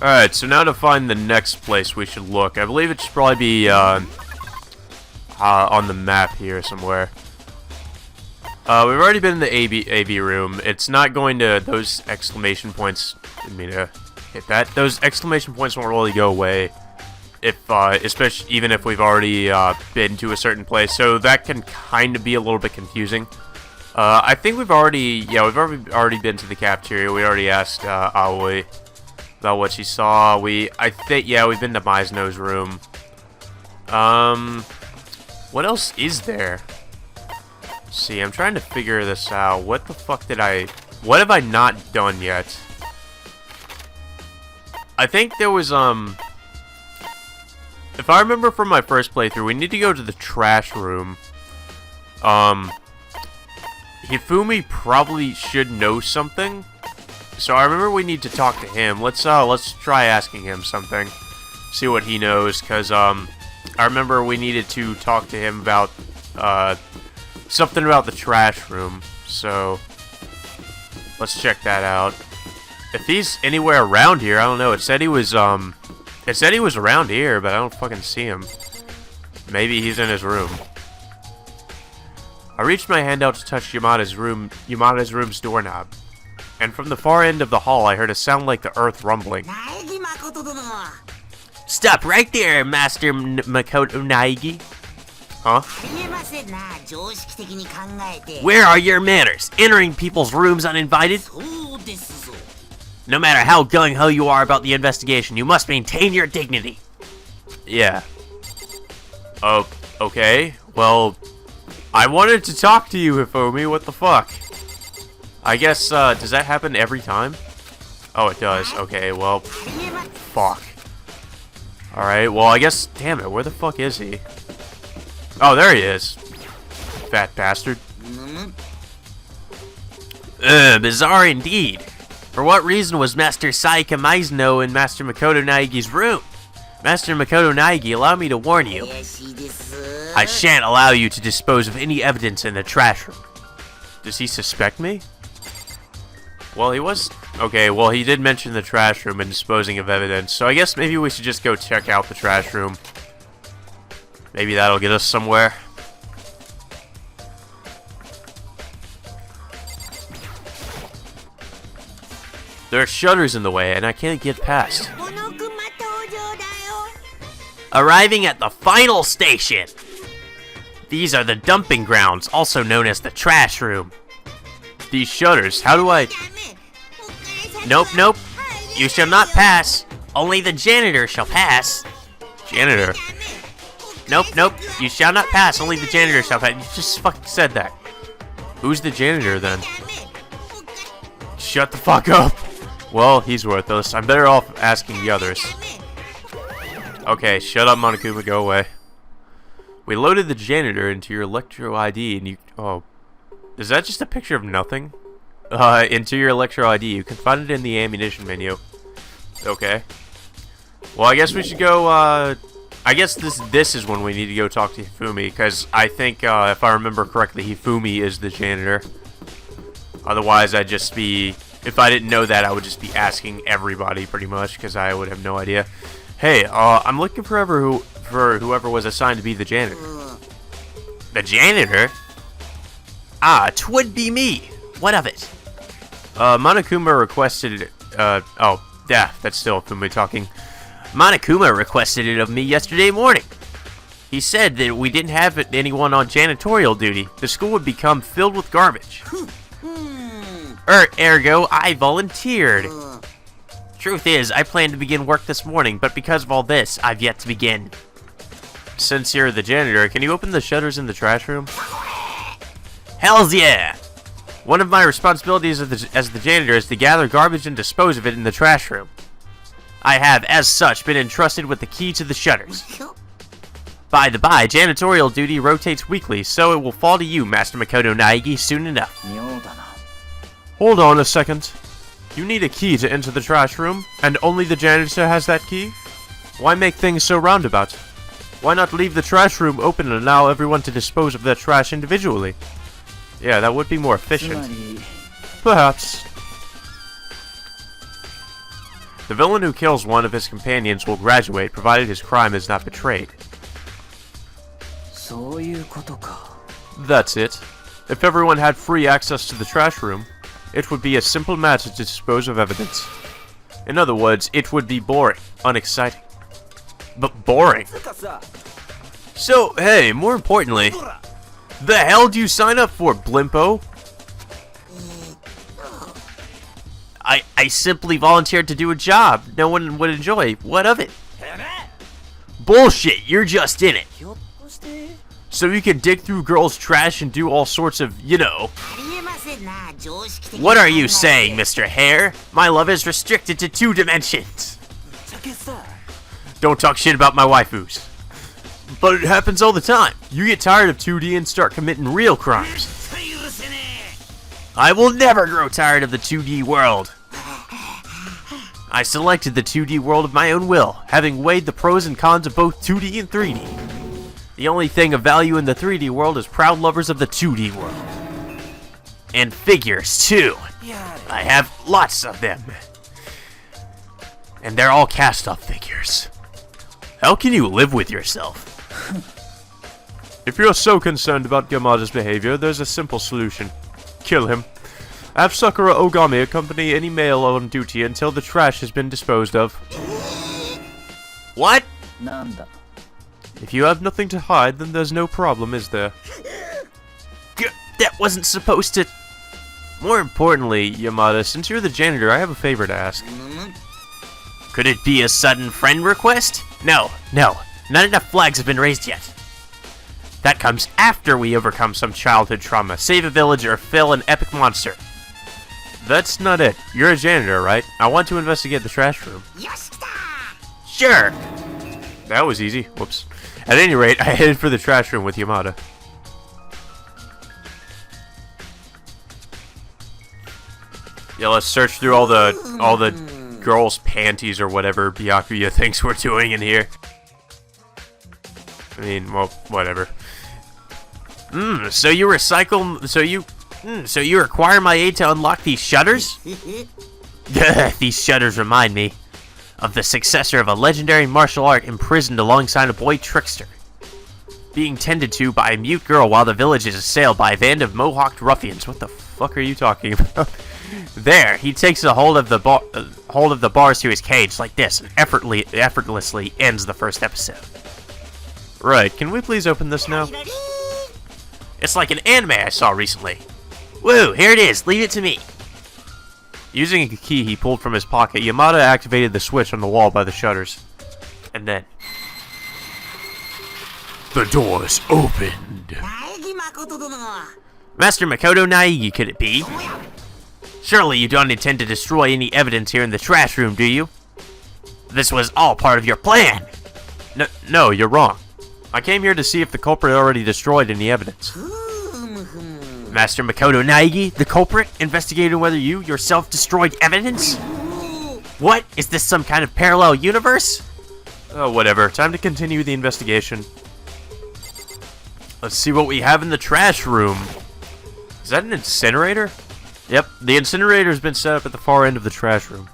Alright, so now to find the next place we should look. I believe it should probably be on the map here somewhere. We've already been in the AV room. It's not going to... Those exclamation points... I mean to hit that. Those exclamation points won't really go away. If, especially even if we've already been to a certain place. So that can kind of be a little bit confusing. I think we've already... Yeah, we've already been to the cafeteria. We already asked Aoi about what she saw. I think, yeah, we've been to Mizuno's room. What else is there? Let's see, I'm trying to figure this out. What the fuck what have I not done yet? I think there was, if I remember from my first playthrough, we need to go to the trash room. Hifumi probably should know something. So I remember we need to talk to him. Let's try asking him something. See what he knows, cause I remember we needed to talk to him about something about the trash room. So let's check that out. If he's anywhere around here, I don't know. It said he was around here, but I don't fucking see him. Maybe he's in his room. I reached my hand out to touch Yamada's room's doorknob. And from the far end of the hall, I heard a sound like the earth rumbling. Stop right there, Master Makoto Naegi. Huh? Where are your manners? Entering people's rooms uninvited? No matter how gung-ho you are about the investigation, you must maintain your dignity. Yeah. Oh, okay. Well, I wanted to talk to you, Hifumi. What the fuck? I guess, does that happen every time? Oh, it does. Okay, well, fuck. Alright, well, I guess, damn it, where the fuck is he? Oh, there he is. Fat bastard. Bizarre indeed. For what reason was Master Saika Mizuno in Master Makoto Naegi's room? Master Makoto Naegi, allow me to warn you. I shan't allow you to dispose of any evidence in the trash room. Does he suspect me? Well, he was... Okay, well, he did mention the trash room and disposing of evidence, so I guess maybe we should just go check out the trash room. Maybe that'll get us somewhere. There are shutters in the way, and I can't get past. Arriving at the final station! These are the dumping grounds, also known as the trash room. These shutters, how do I... Nope, nope. You shall not pass. Only the janitor shall pass. Janitor? Nope, nope. You shall not pass. Only the janitor shall pass. You just fucking said that. Who's the janitor, then? Shut the fuck up. Well, he's worthless. I'm better off asking the others. Okay, shut up, Monokuma. Go away. We loaded the janitor into your Electro ID and you... Oh. Is that just a picture of nothing? Into your Electro ID. You can find it in the ammunition menu. Okay. Well, I guess we should go, I guess this is when we need to go talk to Hifumi, because I think, if I remember correctly, Hifumi is the janitor. Otherwise, I'd just be... If I didn't know that, I would just be asking everybody, pretty much, because I would have no idea. Hey, I'm looking for whoever was assigned to be the janitor. The janitor? Ah, 'twould be me. What of it? Monokuma requested, oh, yeah, that's still Hifumi talking. Monokuma requested it of me yesterday morning. He said that we didn't have anyone on janitorial duty. The school would become filled with garbage. Ergo, I volunteered. Truth is, I planned to begin work this morning, but because of all this, I've yet to begin. Since you're the janitor, can you open the shutters in the trash room? Hells yeah! One of my responsibilities as the janitor is to gather garbage and dispose of it in the trash room. I have, as such, been entrusted with the key to the shutters. By the by, janitorial duty rotates weekly, so it will fall to you, Master Makoto Naegi, soon enough. Hold on a second. You need a key to enter the trash room, and only the janitor has that key? Why make things so roundabout? Why not leave the trash room open and allow everyone to dispose of their trash individually? Yeah, that would be more efficient. Perhaps. The villain who kills one of his companions will graduate, provided his crime is not betrayed. That's it. If everyone had free access to the trash room, it would be a simple matter to dispose of evidence. In other words, it would be boring, unexciting. But boring. So, hey, more importantly, the hell do you sign up for, Blimpo? I simply volunteered to do a job no one would enjoy. What of it? Bullshit, you're just in it. So you can dig through girls' trash and do all sorts of, you know. What are you saying, Mr. Hare? My love is restricted to 2 dimensions. Don't talk shit about my waifus. But it happens all the time. You get tired of 2D and start committing real crimes. I will never grow tired of the 2D world. I selected the 2D world of my own will, having weighed the pros and cons of both 2D and 3D. The only thing of value in the 3D world is proud lovers of the 2D world. And figures, too. I have lots of them. And they're all cast-off figures. How can you live with yourself? If you're so concerned about Yamada's behavior, there's a simple solution. Kill him. Have Sakura Ogami accompany any male on duty until the trash has been disposed of. What? If you have nothing to hide, then there's no problem, is there? That wasn't supposed to... More importantly, Yamada, since you're the janitor, I have a favor to ask. Could it be a sudden friend request? No, not enough flags have been raised yet. That comes after we overcome some childhood trauma, save a village, or fill an epic monster. That's not it. You're a janitor, right? I want to investigate the trash room. Sure! That was easy. Whoops. At any rate, I headed for the trash room with Yamada. Yeah, let's search through all the girls' panties or whatever Byakuya thinks we're doing in here. I mean, well, whatever. So you recycle... So you require my aid to unlock these shutters? These shutters remind me of the successor of a legendary martial art imprisoned alongside a boy trickster, being tended to by a mute girl while the village is assailed by a band of mohawked ruffians. What the fuck are you talking about? There, he takes a hold of the bars to his cage like this, and effortlessly ends the first episode. Right, can we please open this now? It's like an anime I saw recently. Woo, here it is, leave it to me. Using a key he pulled from his pocket, Yamada activated the switch on the wall by the shutters. And then... the doors opened. Master Makoto Naegi, could it be? Surely you don't intend to destroy any evidence here in the trash room, do you? This was all part of your plan! No, you're wrong. I came here to see if the culprit already destroyed any evidence. Master Makoto Naegi, the culprit, investigating whether you yourself destroyed evidence? What? Is this some kind of parallel universe? Oh, whatever. Time to continue the investigation. Let's see what we have in the trash room. Is that an incinerator? Yep, the incinerator's been set up at the far end of the trash room.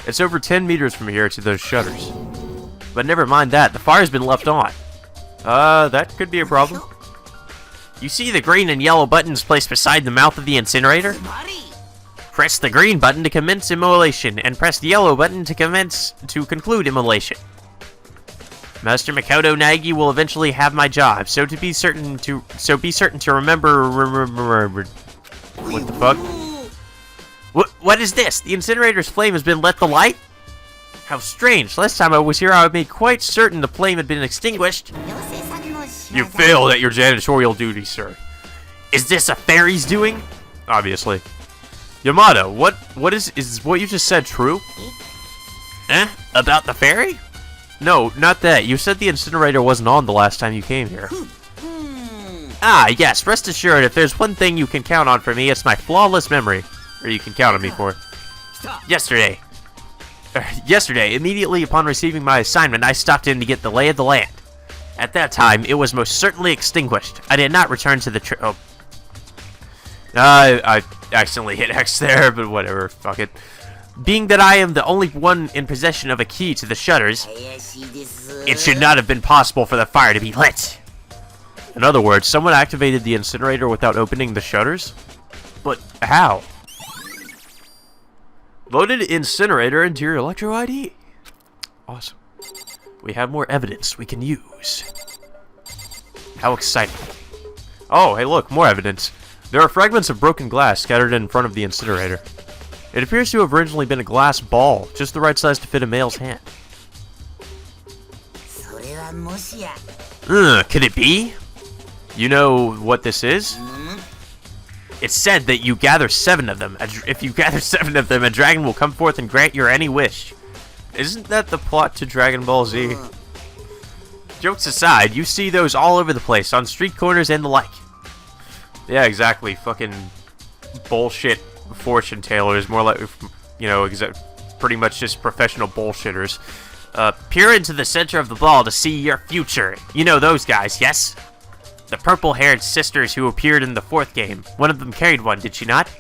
It's over 10 meters from here to those shutters. But never mind that, the fire's been left on. That could be a problem. You see the green and yellow buttons placed beside the mouth of the incinerator? Press the green button to commence immolation, and press the yellow button to conclude immolation. Master Makoto Naegi will eventually have my job, so be certain to remember. What the fuck? What is this? The incinerator's flame has been let to light? How strange. Last time I was here, I made quite certain the flame had been extinguished. You failed at your janitorial duty, sir. Is this a fairy's doing? Obviously. Yamada, what is what you just said true? About the fairy? No, not that. You said the incinerator wasn't on the last time you came here. Ah, yes, rest assured, if there's one thing you can count on for me, it's my flawless memory. Or you can count on me for. Yesterday, immediately upon receiving my assignment, I stopped in to get the lay of the land. At that time, it was most certainly extinguished. I did not return to the I accidentally hit X there, but whatever, fuck it. Being that I am the only one in possession of a key to the shutters, it should not have been possible for the fire to be lit. In other words, someone activated the incinerator without opening the shutters? But how? Loaded incinerator into your Electro ID. Awesome. We have more evidence we can use. How exciting. Oh, hey look, more evidence. There are fragments of broken glass scattered in front of the incinerator. It appears to have originally been a glass ball, just the right size to fit a male's hand. Could it be? You know what this is? It's said that you gather 7 of them. If you gather 7 of them, a dragon will come forth and grant your any wish. Isn't that the plot to Dragon Ball Z? Jokes aside, you see those all over the place, on street corners and the like. Yeah, exactly. Fucking bullshit fortune tellers. More like, you know, pretty much just professional bullshitters. Peer into the center of the ball to see your future. You know those guys, yes? The purple-haired sisters who appeared in the 4th game. One of them carried one, did she not?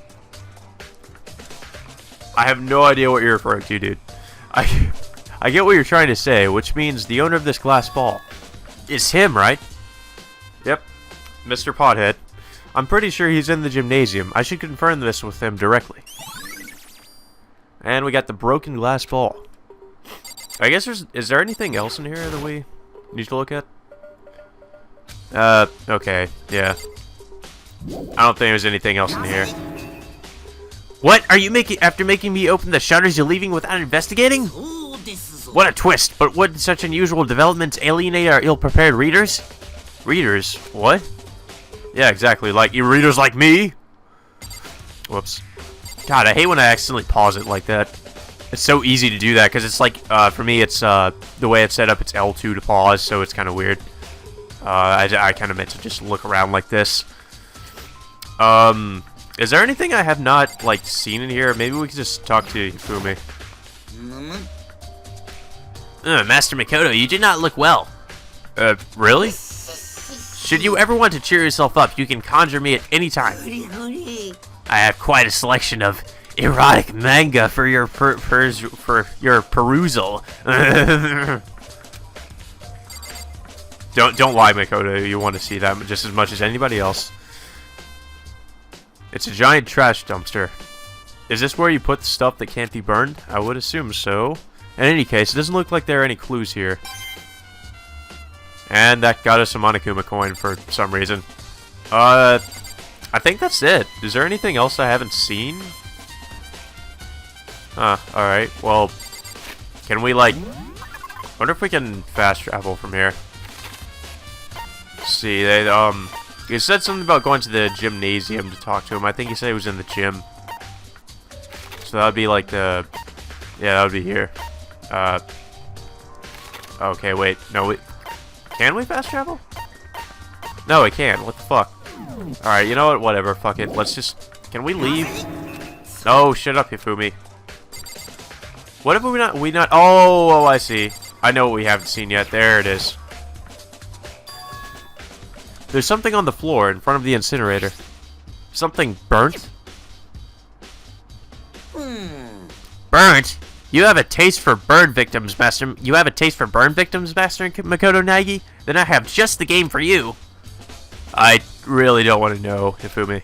I have no idea what you're referring to, dude. I get what you're trying to say, which means the owner of this glass ball is him, right? Yep, Mr. Pothead. I'm pretty sure he's in the gymnasium. I should confirm this with him directly. And we got the broken glass ball. I guess is there anything else in here that we need to look at? Okay, yeah. I don't think there's anything else in here. What are you making? After making me open the shutters, you're leaving without investigating? What a twist! But would such unusual developments alienate our ill-prepared readers? Readers? What? Yeah, exactly. Like you readers like me? Whoops. God, I hate when I accidentally pause it like that. It's so easy to do that because it's like, for me, it's the way it's set up. It's L2 to pause, so it's kind of weird. I kind of meant to just look around like this. Is there anything I have not, like, seen in here? Maybe we could just talk to Hifumi. Master Mikoto, you do not look well. Really? Should you ever want to cheer yourself up, you can conjure me at any time. I have quite a selection of erotic manga for your perusal. Don't lie, Mikoto. You want to see that just as much as anybody else. It's a giant trash dumpster. Is this where you put the stuff that can't be burned? I would assume so. In any case, it doesn't look like there are any clues here. And that got us a Monokuma coin for some reason. I think that's it. Is there anything else I haven't seen? Alright. Well, can we, like... wonder if we can fast travel from here. Let's see, he said something about going to the gymnasium to talk to him. I think he said he was in the gym. So that would be like the... yeah, that would be here. Okay, wait. No, can we fast travel? No, we can't. What the fuck? Alright, you know what? Whatever. Fuck it. Let's just... can we leave? No, shut up, Hifumi. What have we not... oh, I see. I know what we haven't seen yet. There it is. There's something on the floor in front of the incinerator. Something burnt? Burnt? You have a taste for burn victims, Master. You have a taste for burn victims, Master Makoto Nagi? Then I have just the game for you. I really don't want to know, Hifumi.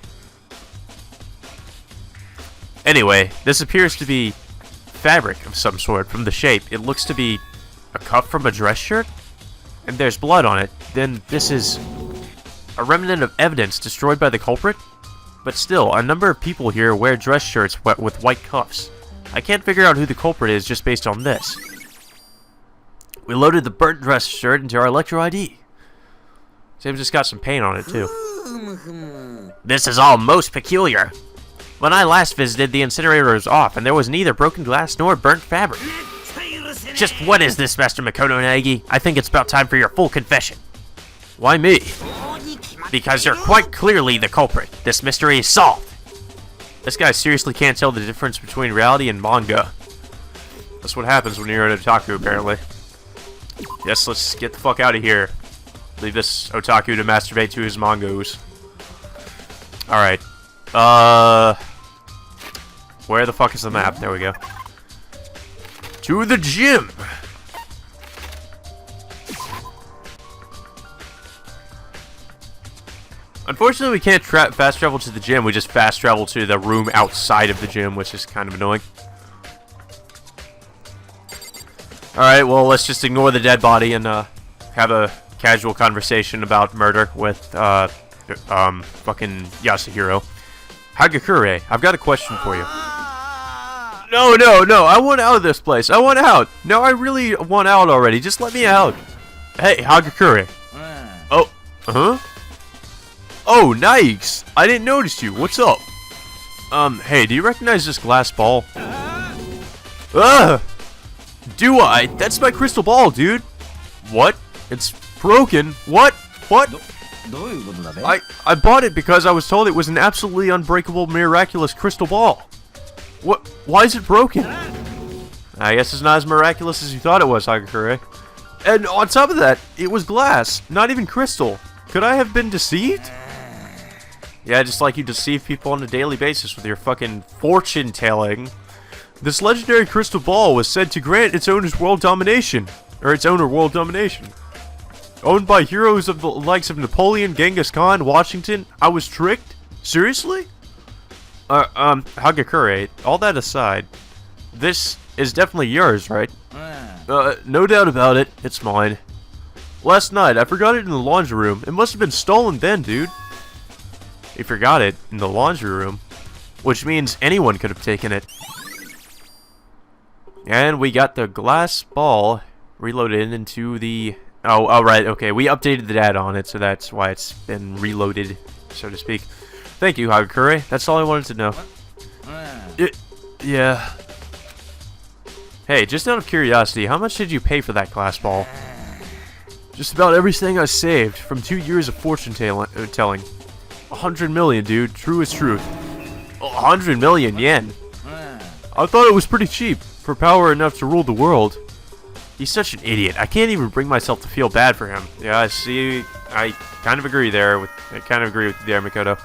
Anyway, this appears to be fabric of some sort from the shape. It looks to be a cuff from a dress shirt, and there's blood on it. Then this is a remnant of evidence destroyed by the culprit? But still, a number of people here wear dress shirts with white cuffs. I can't figure out who the culprit is just based on this. We loaded the burnt dress shirt into our Electro ID. Seems it's got some paint on it, too. This is all most peculiar. When I last visited, the incinerator was off, and there was neither broken glass nor burnt fabric. Just what is this, Master Makoto Nagi? I think it's about time for your full confession. Why me? Because you're quite clearly the culprit. This mystery is solved. This guy seriously can't tell the difference between reality and manga. That's what happens when you're an otaku, apparently. Yes, let's get the fuck out of here. Leave this otaku to masturbate to his mangas. Alright. Where the fuck is the map? There we go. To the gym! Unfortunately, we can't fast travel to the gym. We just fast travel to the room outside of the gym, which is kind of annoying. Alright, well, let's just ignore the dead body and have a casual conversation about murder with fucking Yasuhiro. Hagakure, I've got a question for you. No, I want out of this place. I want out. No, I really want out already. Just let me out. Hey, Hagakure. Oh, huh? Oh, Nikes! I didn't notice you. What's up? Hey, do you recognize this glass ball? Ugh! Do I? That's my crystal ball, dude. What? It's broken. What? What? I bought it because I was told it was an absolutely unbreakable, miraculous crystal ball. What? Why is it broken? I guess it's not as miraculous as you thought it was, Hagakure. And on top of that, it was glass, not even crystal. Could I have been deceived? Yeah, just like you deceive people on a daily basis with your fucking fortune telling. This legendary crystal ball was said to grant its owner's world domination. Or its owner world domination. Owned by heroes of the likes of Napoleon, Genghis Khan, Washington. I was tricked? Seriously? Hagakure, all that aside, this is definitely yours, right? No doubt about it. It's mine. Last night, I forgot it in the laundry room. It must have been stolen then, dude. You forgot it in the laundry room, which means anyone could have taken it. And we got the glass ball reloaded into the... Oh, right, okay. We updated the data on it, so that's why it's been reloaded, so to speak. Thank you, Hagakure. That's all I wanted to know. Yeah. Hey, just out of curiosity, how much did you pay for that glass ball? Just about everything I saved from 2 years of fortune telling. 100 million, dude. True as truth. 100 million yen. I thought it was pretty cheap for power enough to rule the world. He's such an idiot. I can't even bring myself to feel bad for him. Yeah, see, I kind of agree there. I kind of agree with you there, Mikoto.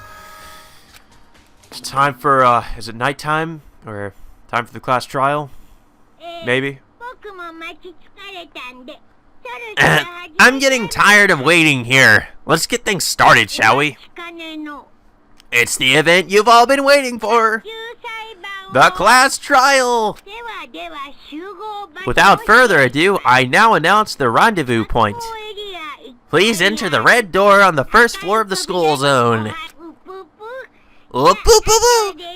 It's time for, is it nighttime? Or time for the class trial? Maybe? I'm getting tired of waiting here. Let's get things started, shall we? It's the event you've all been waiting for. The class trial. Without further ado, I now announce the rendezvous point. Please enter the red door on the first floor of the school zone.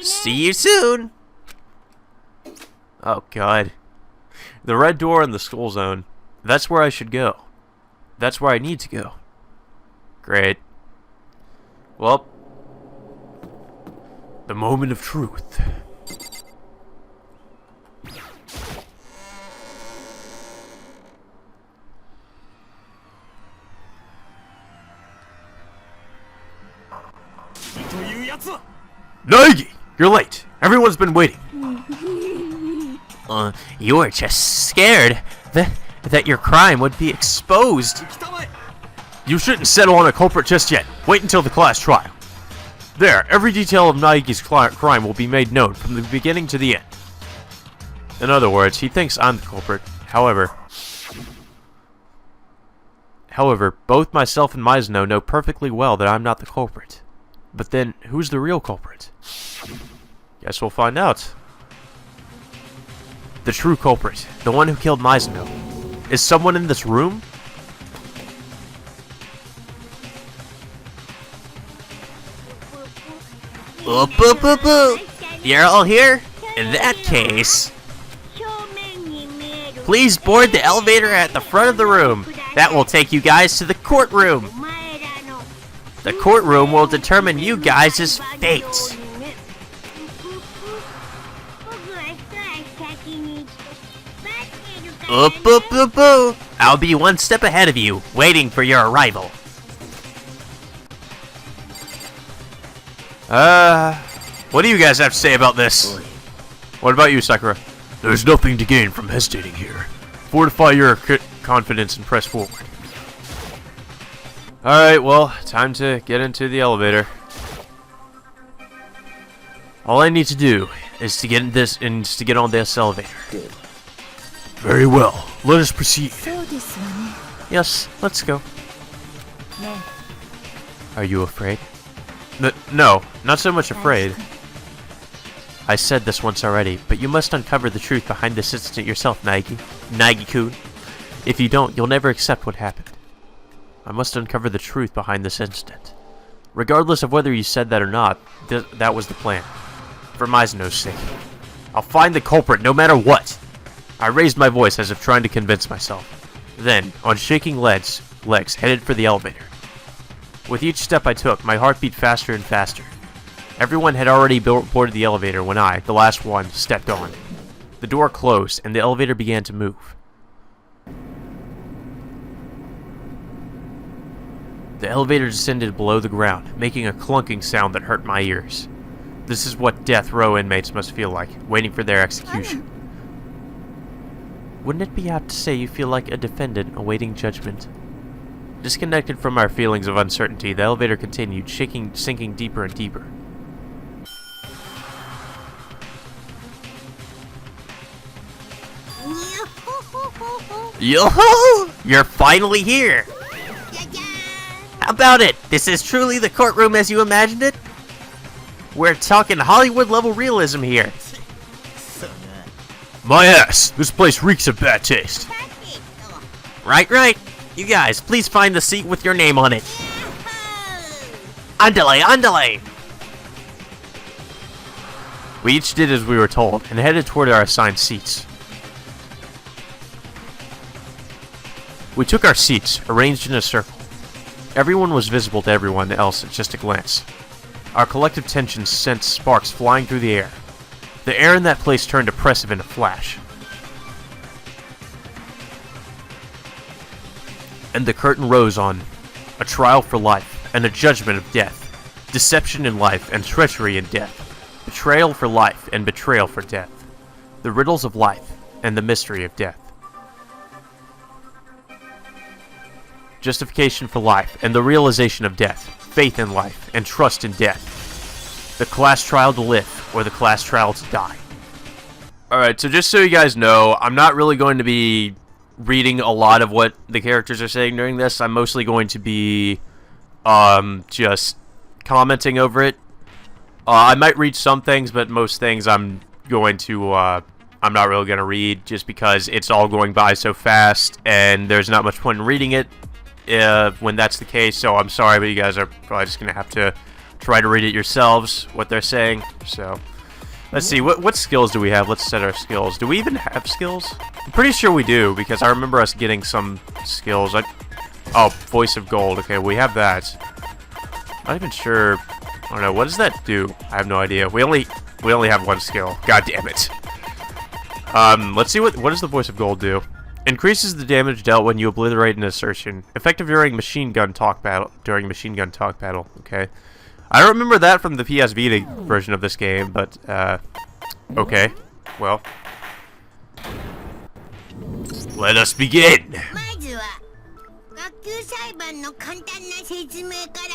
See you soon. Oh, God. The red door in the school zone. That's where I should go. That's where I need to go. Great. Well, the moment of truth. Naegi! You're late. Everyone's been waiting. You were just scared that your crime would be exposed. You shouldn't settle on a culprit just yet. Wait until the class trial. There, every detail of Naeki's crime will be made known from the beginning to the end. In other words, he thinks I'm the culprit. However, both myself and Mizuno know perfectly well that I'm not the culprit. But then, who's the real culprit? Guess we'll find out. The true culprit, the one who killed Mizuno. Is someone in this room? You're all here? In that case, please board the elevator at the front of the room. That will take you guys to the courtroom. The courtroom will determine you guys' fate. I'll be one step ahead of you, waiting for your arrival. What do you guys have to say about this? What about you, Sakura? There's nothing to gain from hesitating here. Fortify your confidence and press forward. Alright, well, time to get into the elevator. All I need to do is to get on this elevator. Very well. Let us proceed. Yes, let's go. Are you afraid? No, not so much afraid. I said this once already, but you must uncover the truth behind this incident yourself, Nagi-kun. If you don't, you'll never accept what happened. I must uncover the truth behind this incident. Regardless of whether you said that or not, that was the plan. For Mizuno's sake. I'll find the culprit no matter what. I raised my voice as if trying to convince myself. Then, on shaking legs, headed for the elevator. With each step I took, my heart beat faster and faster. Everyone had already boarded the elevator when I, the last one, stepped on. The door closed, and the elevator began to move. The elevator descended below the ground, making a clunking sound that hurt my ears. This is what death row inmates must feel like, waiting for their execution. Wouldn't it be apt to say you feel like a defendant awaiting judgment? Disconnected from our feelings of uncertainty, the elevator continued, sinking deeper and deeper. Yo-ho! You're finally here! How about it? This is truly the courtroom as you imagined it? We're talking Hollywood-level realism here. My ass! This place reeks of bad taste. Right. You guys, please find the seat with your name on it. Andale! We each did as we were told, and headed toward our assigned seats. We took our seats, arranged in a circle. Everyone was visible to everyone else at just a glance. Our collective tension sent sparks flying through the air. The air in that place turned oppressive in a flash. And the curtain rose on a trial for life and a judgment of death, deception in life and treachery in death, betrayal for life and betrayal for death, the riddles of life and the mystery of death. Justification for life and the realization of death, faith in life and trust in death, the class trial to live or the class trial to die. Alright, so just so you guys know, I'm not really going to be reading a lot of what the characters are saying during this. I'm mostly going to be just commenting over it. I might read some things, but most things I'm not really going to read just because it's all going by so fast and there's not much point in reading it when that's the case. So I'm sorry, but you guys are probably just going to have to try to read it yourselves, what they're saying. So let's see, what skills do we have? Let's set our skills. Do we even have skills? I'm pretty sure we do, because I remember us getting some skills. Oh, Voice of Gold. Okay, we have that. Not even sure. I don't know. What does that do? I have no idea. We only have one skill. God damn it. Let's see what does the Voice of Gold do? Increases the damage dealt when you obliterate an assertion. Effective during machine gun talk battle. Okay. I don't remember that from the PS Vita version of this game, but, okay. Well. Let us begin!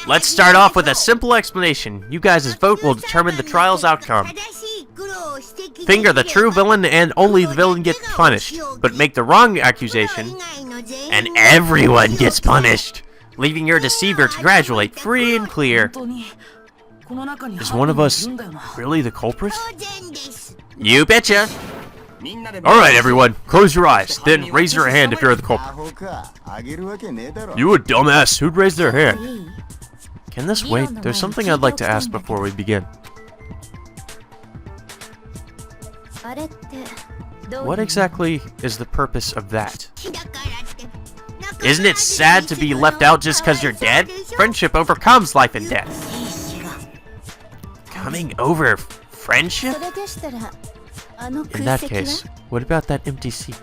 Let's start off with a simple explanation. You guys' vote will determine the trial's outcome. Finger the true villain and only the villain gets punished, but make the wrong accusation, and everyone gets punished, leaving your deceiver to graduate free and clear. Is one of us really the culprit? You betcha! Alright everyone, close your eyes, then raise your hand if you're the culprit. You a dumbass, who'd raise their hand? Can this wait? There's something I'd like to ask before we begin. What exactly is the purpose of that? Isn't it sad to be left out just because you're dead? Friendship overcomes life and death. Coming over friendship? In that case, what about that empty seat?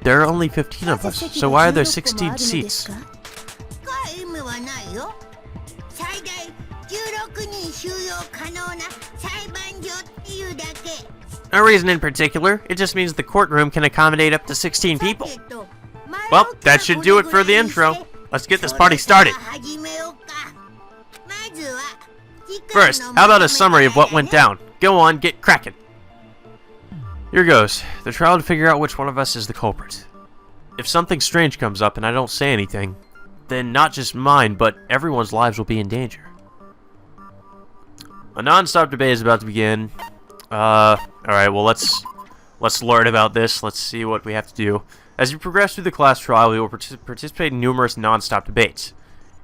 There are only 15 of us, so why are there 16 seats? No reason in particular, it just means the courtroom can accommodate up to 16 people. Well, that should do it for the intro. Let's get this party started. First, how about a summary of what went down? Go on, get cracking. Here goes. The trial to figure out which one of us is the culprit. If something strange comes up and I don't say anything, then not just mine, but everyone's lives will be in danger. A non-stop debate is about to begin. Alright, well, let's learn about this. Let's see what we have to do. As you progress through the class trial, we will participate in numerous non-stop debates.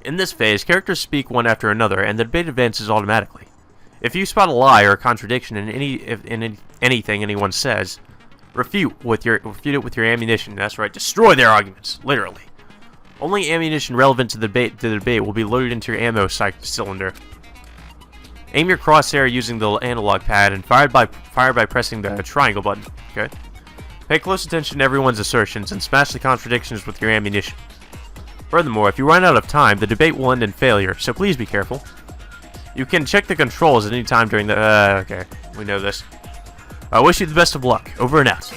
In this phase, characters speak one after another, and the debate advances automatically. If you spot a lie or a contradiction in anything anyone says, refute it with your ammunition. That's right, destroy their arguments, literally. Only ammunition relevant to the debate will be loaded into your ammo cylinder. Aim your crosshair using the analog pad and fire by pressing the triangle button. Okay. Pay close attention to everyone's assertions and smash the contradictions with your ammunition. Furthermore, if you run out of time, the debate will end in failure, so please be careful. You can check the controls at any time during the... okay, we know this. I wish you the best of luck. Over and out.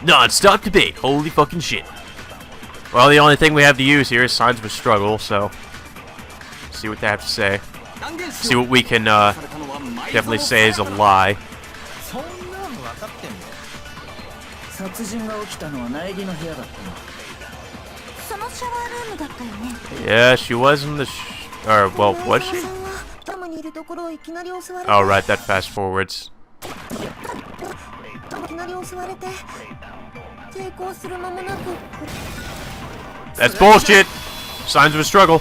Non-stop debate. Holy fucking shit. Well, the only thing we have to use here is signs of a struggle, so... see what they have to say. See what we can, definitely say is a lie. Yeah, she was in the or, well, was she? Oh, right, that fast forwards. That's bullshit! Signs of a struggle.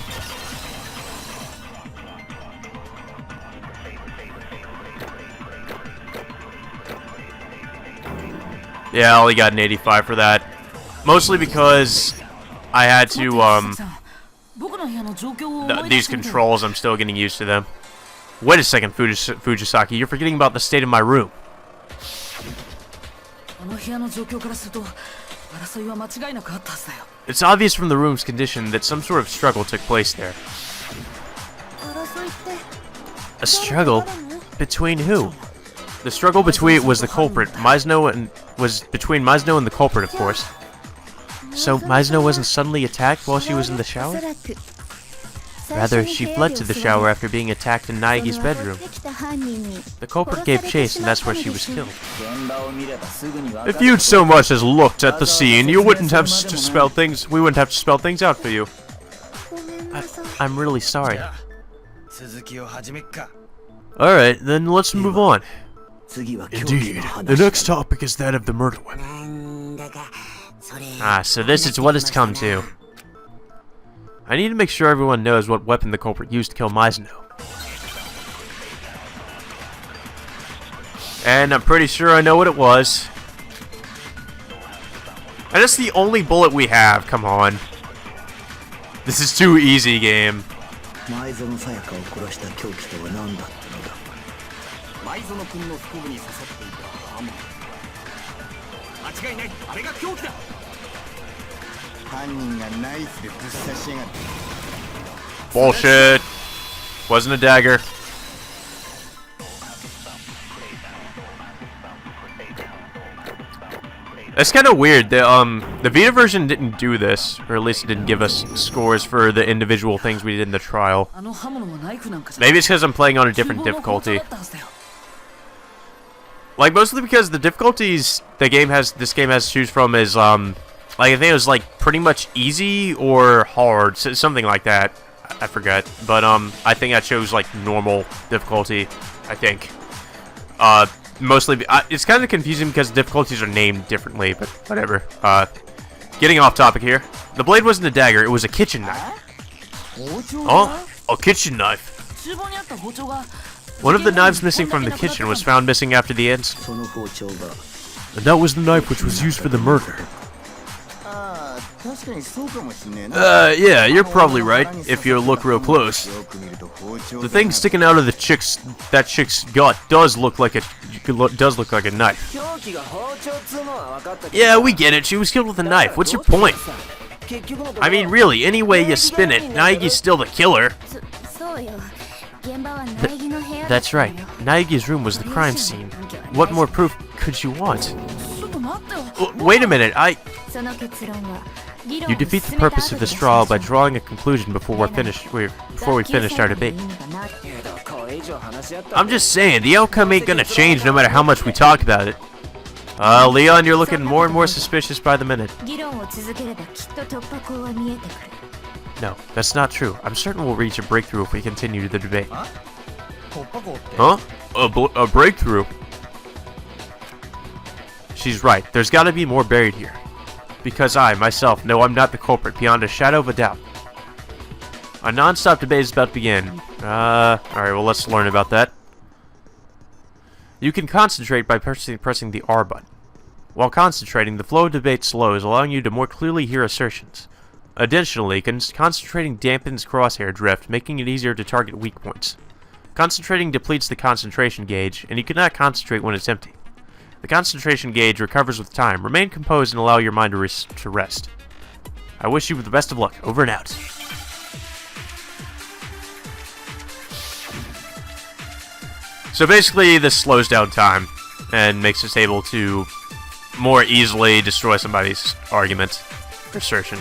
Yeah, I only got an 85 for that. Mostly because I had to, these controls, I'm still getting used to them. Wait a second, Fujisaki, you're forgetting about the state of my room. It's obvious from the room's condition that some sort of struggle took place there. A struggle? Between who? The struggle between was the culprit, between Mizuno and the culprit, of course. So Mizuno wasn't suddenly attacked while she was in the shower? Rather, she fled to the shower after being attacked in Naegi's bedroom. The culprit gave chase, and that's where she was killed. If you'd so much as looked at the scene, you wouldn't have to spell things. We wouldn't have to spell things out for you. I'm really sorry. Alright, then let's move on. Indeed. The next topic is that of the murder weapon. Ah, so this is what it's come to. I need to make sure everyone knows what weapon the culprit used to kill Mizuno. And I'm pretty sure I know what it was. And it's the only bullet we have, come on. This is too easy, game. Bullshit. Wasn't a dagger. That's kind of weird. The Vita version didn't do this, or at least it didn't give us scores for the individual things we did in the trial. Maybe it's because I'm playing on a different difficulty. Like, mostly because the difficulties this game has to choose from is, like, I think it was, like, pretty much easy or hard, something like that. I forget. But, I think I chose, like, normal difficulty, I think. Mostly, it's kind of confusing because difficulties are named differently, but whatever. Getting off topic here. The blade wasn't a dagger, it was a kitchen knife. Oh, a kitchen knife. One of the knives missing from the kitchen was found missing after the incident. And that was the knife which was used for the murder. Yeah, you're probably right, if you look real close. The thing sticking out of that chick's gut does look like a knife. Yeah, we get it, she was killed with a knife. What's your point? I mean, really, any way you spin it, Naegi's still the killer. That's right. Naegi's room was the crime scene. What more proof could you want? Wait a minute, You defeat the purpose of this trial by drawing a conclusion before we finished our debate. I'm just saying, the outcome ain't gonna change no matter how much we talk about it. Leon, you're looking more and more suspicious by the minute. No, that's not true. I'm certain we'll reach a breakthrough if we continue the debate. Huh? A breakthrough? She's right. There's gotta be more buried here. Because I, myself, know I'm not the culprit beyond a shadow of a doubt. A non-stop debate is about to begin. Alright, well, let's learn about that. You can concentrate by pressing the R button. While concentrating, the flow of debate slows, allowing you to more clearly hear assertions. Additionally, concentrating dampens crosshair drift, making it easier to target weak points. Concentrating depletes the concentration gauge, and you cannot concentrate when it's empty. The concentration gauge recovers with time. Remain composed and allow your mind to rest. I wish you the best of luck. Over and out. So basically, this slows down time and makes us able to more easily destroy somebody's argument or assertion.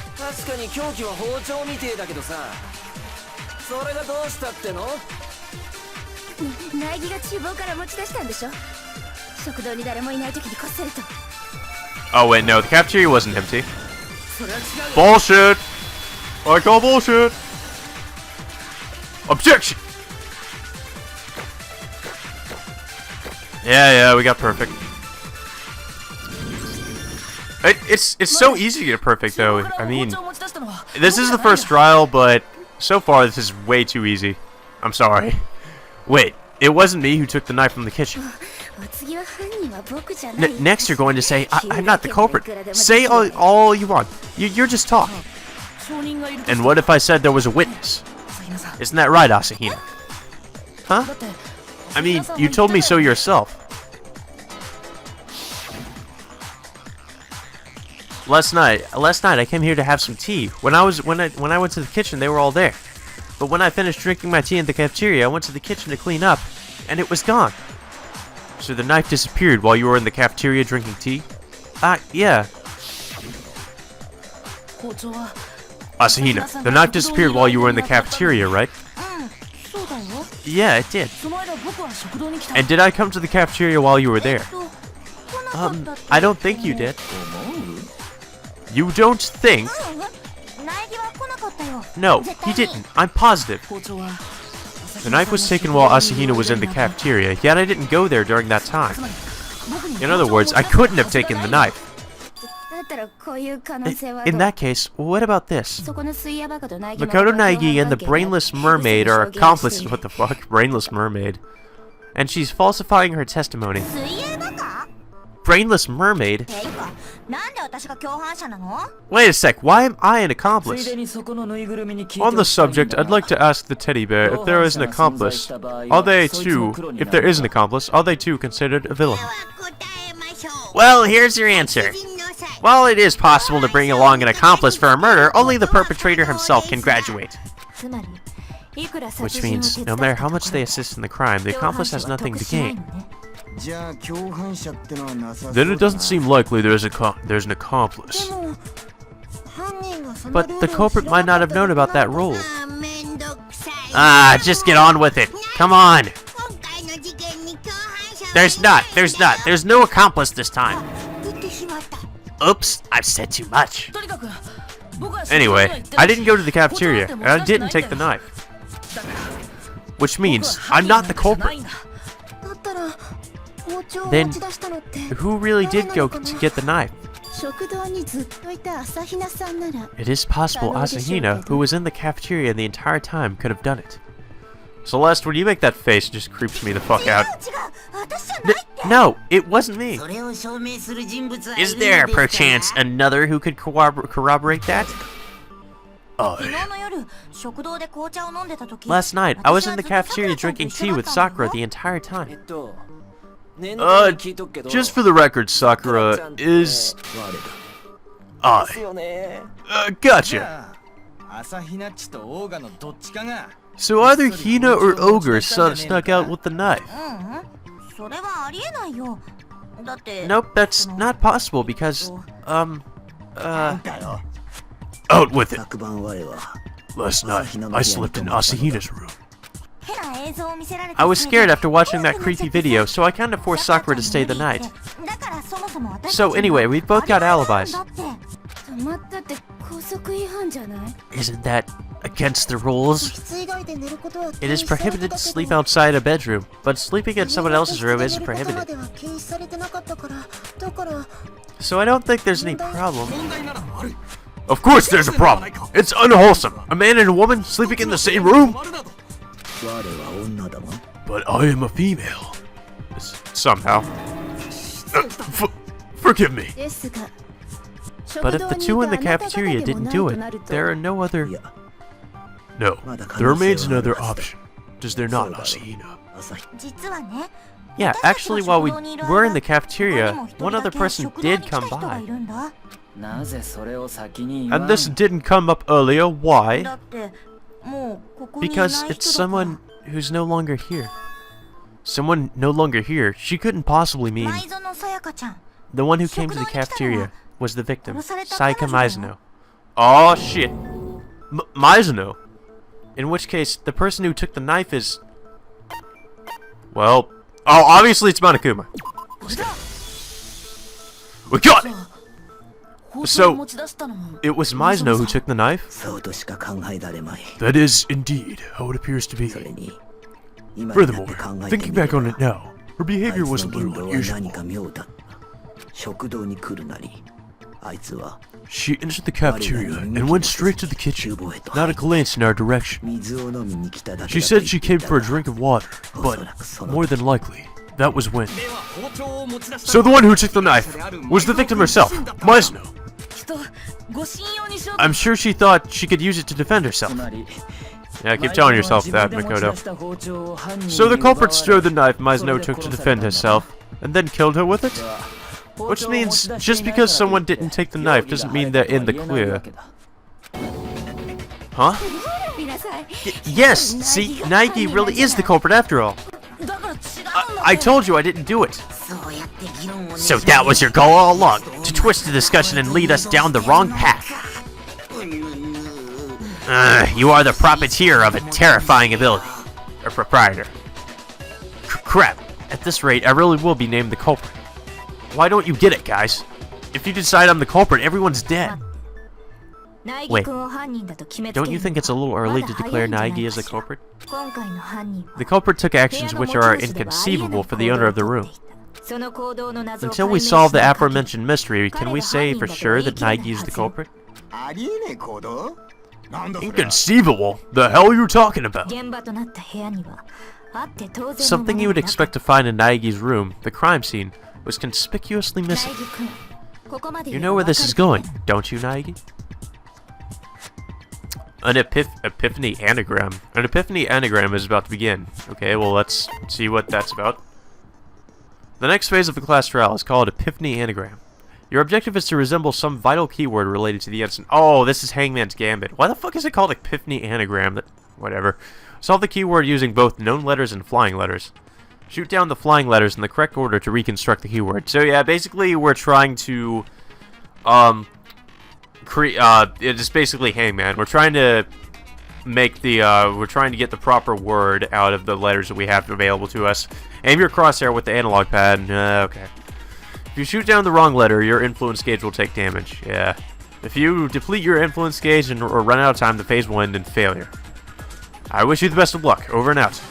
Oh wait, no, the cafeteria wasn't empty. Bullshit! I call bullshit! Objection! Yeah, we got perfect. It's so easy to get perfect, though. I mean, this is the first trial, but so far this is way too easy. I'm sorry. Wait, it wasn't me who took the knife from the kitchen. Next you're going to say, I'm not the culprit. Say all you want. You're just talking. And what if I said there was a witness? Isn't that right, Asahina? Huh? I mean, you told me so yourself. Last night I came here to have some tea. When I went to the kitchen, they were all there. But when I finished drinking my tea in the cafeteria, I went to the kitchen to clean up, and it was gone. So the knife disappeared while you were in the cafeteria drinking tea? Yeah. Asahina, the knife disappeared while you were in the cafeteria, right? Yeah, it did. And did I come to the cafeteria while you were there? I don't think you did. You don't think? No, he didn't. I'm positive. The knife was taken while Asahina was in the cafeteria, yet I didn't go there during that time. In other words, I couldn't have taken the knife. In that case, what about this? Makoto Naegi and the Brainless Mermaid are accomplices. What the fuck? Brainless Mermaid. And she's falsifying her testimony. Brainless Mermaid? Wait a sec, why am I an accomplice? On the subject, I'd like to ask the teddy bear if there is an accomplice. Are they too, if there is an accomplice, are they too considered a villain? Well, here's your answer. While it is possible to bring along an accomplice for a murder, only the perpetrator himself can graduate. Which means, no matter how much they assist in the crime, the accomplice has nothing to gain. Then it doesn't seem likely there's an accomplice. But the culprit might not have known about that rule. Just get on with it. Come on. There's no accomplice this time. Oops, I've said too much. Anyway, I didn't go to the cafeteria, and I didn't take the knife. Which means, I'm not the culprit. Then, who really did go to get the knife? It is possible Asahina, who was in the cafeteria the entire time, could have done it. Celeste, when you make that face, it just creeps me the fuck out. No, it wasn't me. Is there, perchance, another who could corroborate that? Last night, I was in the cafeteria drinking tea with Sakura the entire time. Just for the record, Sakura is... Gotcha. So either Hina or Ogre snuck out with the knife. Nope, that's not possible because, out with it. Last night, I slept in Asahina's room. I was scared after watching that creepy video, so I kinda forced Sakura to stay the night. So anyway, we both got alibis. Isn't that against the rules? It is prohibited to sleep outside a bedroom, but sleeping in someone else's room isn't prohibited. So I don't think there's any problem. Of course there's a problem! It's unwholesome! A man and a woman sleeping in the same room? But I am a female. Somehow. Forgive me. But if the two in the cafeteria didn't do it, there are no other... No, there remains another option. Does there not, Asahina? Yeah, actually while we were in the cafeteria, one other person did come by. And this didn't come up earlier, why? Because it's someone who's no longer here. Someone no longer here, she couldn't possibly mean... The one who came to the cafeteria was the victim, Saika Mizuno. Oh shit. Mizuno? In which case, the person who took the knife is... Well... Oh, obviously it's Monokuma. We got it! So, it was Mizuno who took the knife? That is, indeed, how it appears to be. Furthermore, thinking back on it now, her behavior was a little unusual. She entered the cafeteria and went straight to the kitchen, not a glance in our direction. She said she came for a drink of water, but more than likely, that was when. So the one who took the knife was the victim herself, Mizuno. I'm sure she thought she could use it to defend herself. Yeah, keep telling yourself that, Makoto. So the culprit strode the knife Mizuno took to defend herself, and then killed her with it? Which means, just because someone didn't take the knife doesn't mean they're in the clear. Huh? Yes! See, Naegi really is the culprit after all. I told you I didn't do it. So that was your goal all along, to twist the discussion and lead us down the wrong path. You are the profiteer of a terrifying ability. Or proprietor. Crap. At this rate, I really will be named the culprit. Why don't you get it, guys? If you decide I'm the culprit, everyone's dead. Wait, don't you think it's a little early to declare Naegi as the culprit? The culprit took actions which are inconceivable for the owner of the room. Until we solve the aforementioned mystery, can we say for sure that Naegi is the culprit? Inconceivable? The hell are you talking about? Something you would expect to find in Naegi's room, the crime scene, was conspicuously missing. You know where this is going, don't you, Naegi? An epiphany anagram. An epiphany anagram is about to begin. Okay, well let's see what that's about. The next phase of the class trial is called Epiphany Anagram. Your objective is to resemble some vital keyword related to the incident. Oh, this is Hangman's Gambit. Why the fuck is it called Epiphany Anagram? Whatever. Solve the keyword using both known letters and flying letters. Shoot down the flying letters in the correct order to reconstruct the keyword. So yeah, basically we're trying to, it's basically Hangman. We're trying to make the, we're trying to get the proper word out of the letters that we have available to us. Aim your crosshair with the analog pad. Okay. If you shoot down the wrong letter, your influence gauge will take damage. Yeah. If you deplete your influence gauge or run out of time, the phase will end in failure. I wish you the best of luck. Over and out.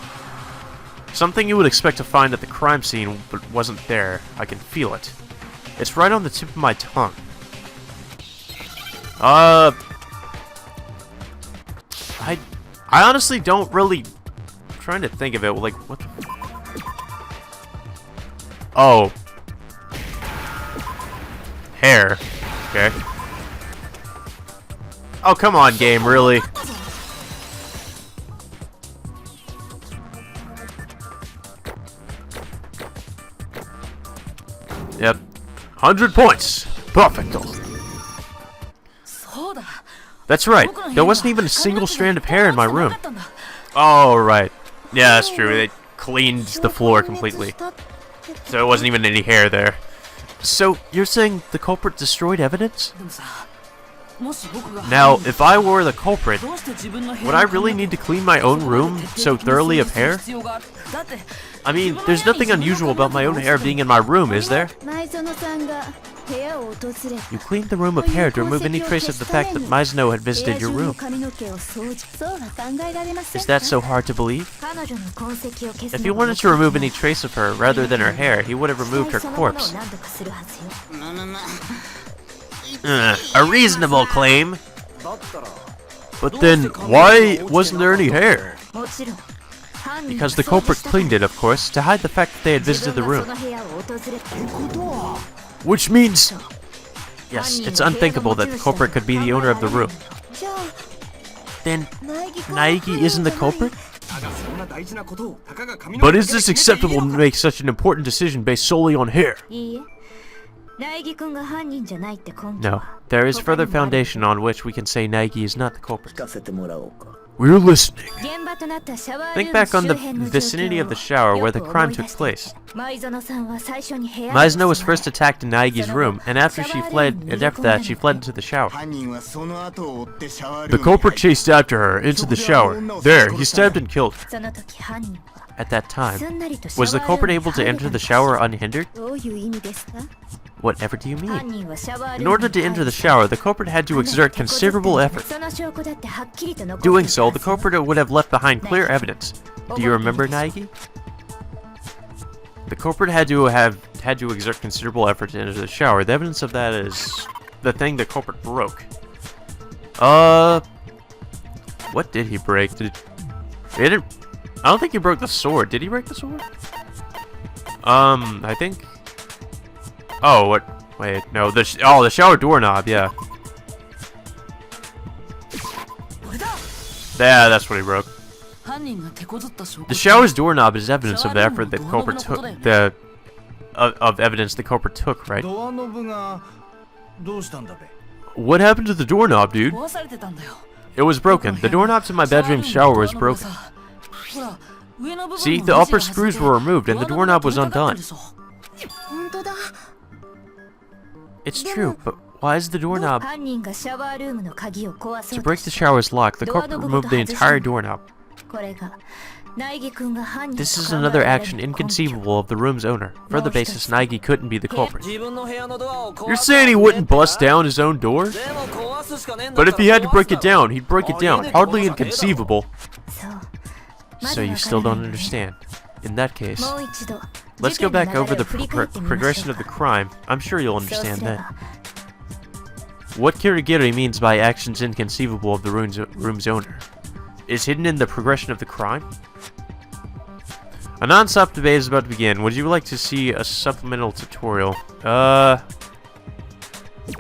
Something you would expect to find at the crime scene, but wasn't there. I can feel it. It's right on the tip of my tongue. I honestly don't really... I'm trying to think of it, like, what the... Oh. Hair. Okay. Oh, come on, game, really? Yep. 100 points. Perfecto. That's right. There wasn't even a single strand of hair in my room. Oh, right. Yeah, that's true. They cleaned the floor completely. So there wasn't even any hair there. So, you're saying the culprit destroyed evidence? Now, if I were the culprit, would I really need to clean my own room so thoroughly of hair? I mean, there's nothing unusual about my own hair being in my room, is there? You cleaned the room of hair to remove any trace of the fact that Maizuno had visited your room. Is that so hard to believe? If he wanted to remove any trace of her rather than her hair, he would have removed her corpse. A reasonable claim. But then, why wasn't there any hair? Because the culprit cleaned it, of course, to hide the fact that they had visited the room. Which means... Yes, it's unthinkable that the culprit could be the owner of the room. Then, Naegi isn't the culprit? But is this acceptable to make such an important decision based solely on hair? No, there is further foundation on which we can say Naegi is not the culprit. We're listening. Think back on the vicinity of the shower where the crime took place. Maizuno was first attacked in Naigi's room, and after that, she fled into the shower. The culprit chased after her into the shower. There, he stabbed and killed her. At that time, was the culprit able to enter the shower unhindered? Whatever do you mean? In order to enter the shower, the culprit had to exert considerable effort. Doing so, the culprit would have left behind clear evidence. Do you remember, Naegi? The culprit had to exert considerable effort to enter the shower. The evidence of that is the thing the culprit broke. What did he break? I don't think he broke the sword. Did he break the sword? I think... Oh, what? Wait, no. The shower doorknob, yeah. Yeah, that's what he broke. The shower's doorknob is evidence of the effort that the culprit took. Of evidence the culprit took, right? What happened to the doorknob, dude? It was broken. The doorknob to my bedroom shower was broken. See, the upper screws were removed and the doorknob was undone. It's true, but why is the doorknob... To break the shower's lock, the culprit removed the entire doorknob. This is another action inconceivable of the room's owner. For the basis, Naegi couldn't be the culprit. You're saying he wouldn't bust down his own door? But if he had to break it down, he'd break it down. Hardly inconceivable. So you still don't understand. In that case, let's go back over the progression of the crime. I'm sure you'll understand then. What Kirigiri means by actions inconceivable of the room's owner is hidden in the progression of the crime. A non-stop debate is about to begin. Would you like to see a supplemental tutorial?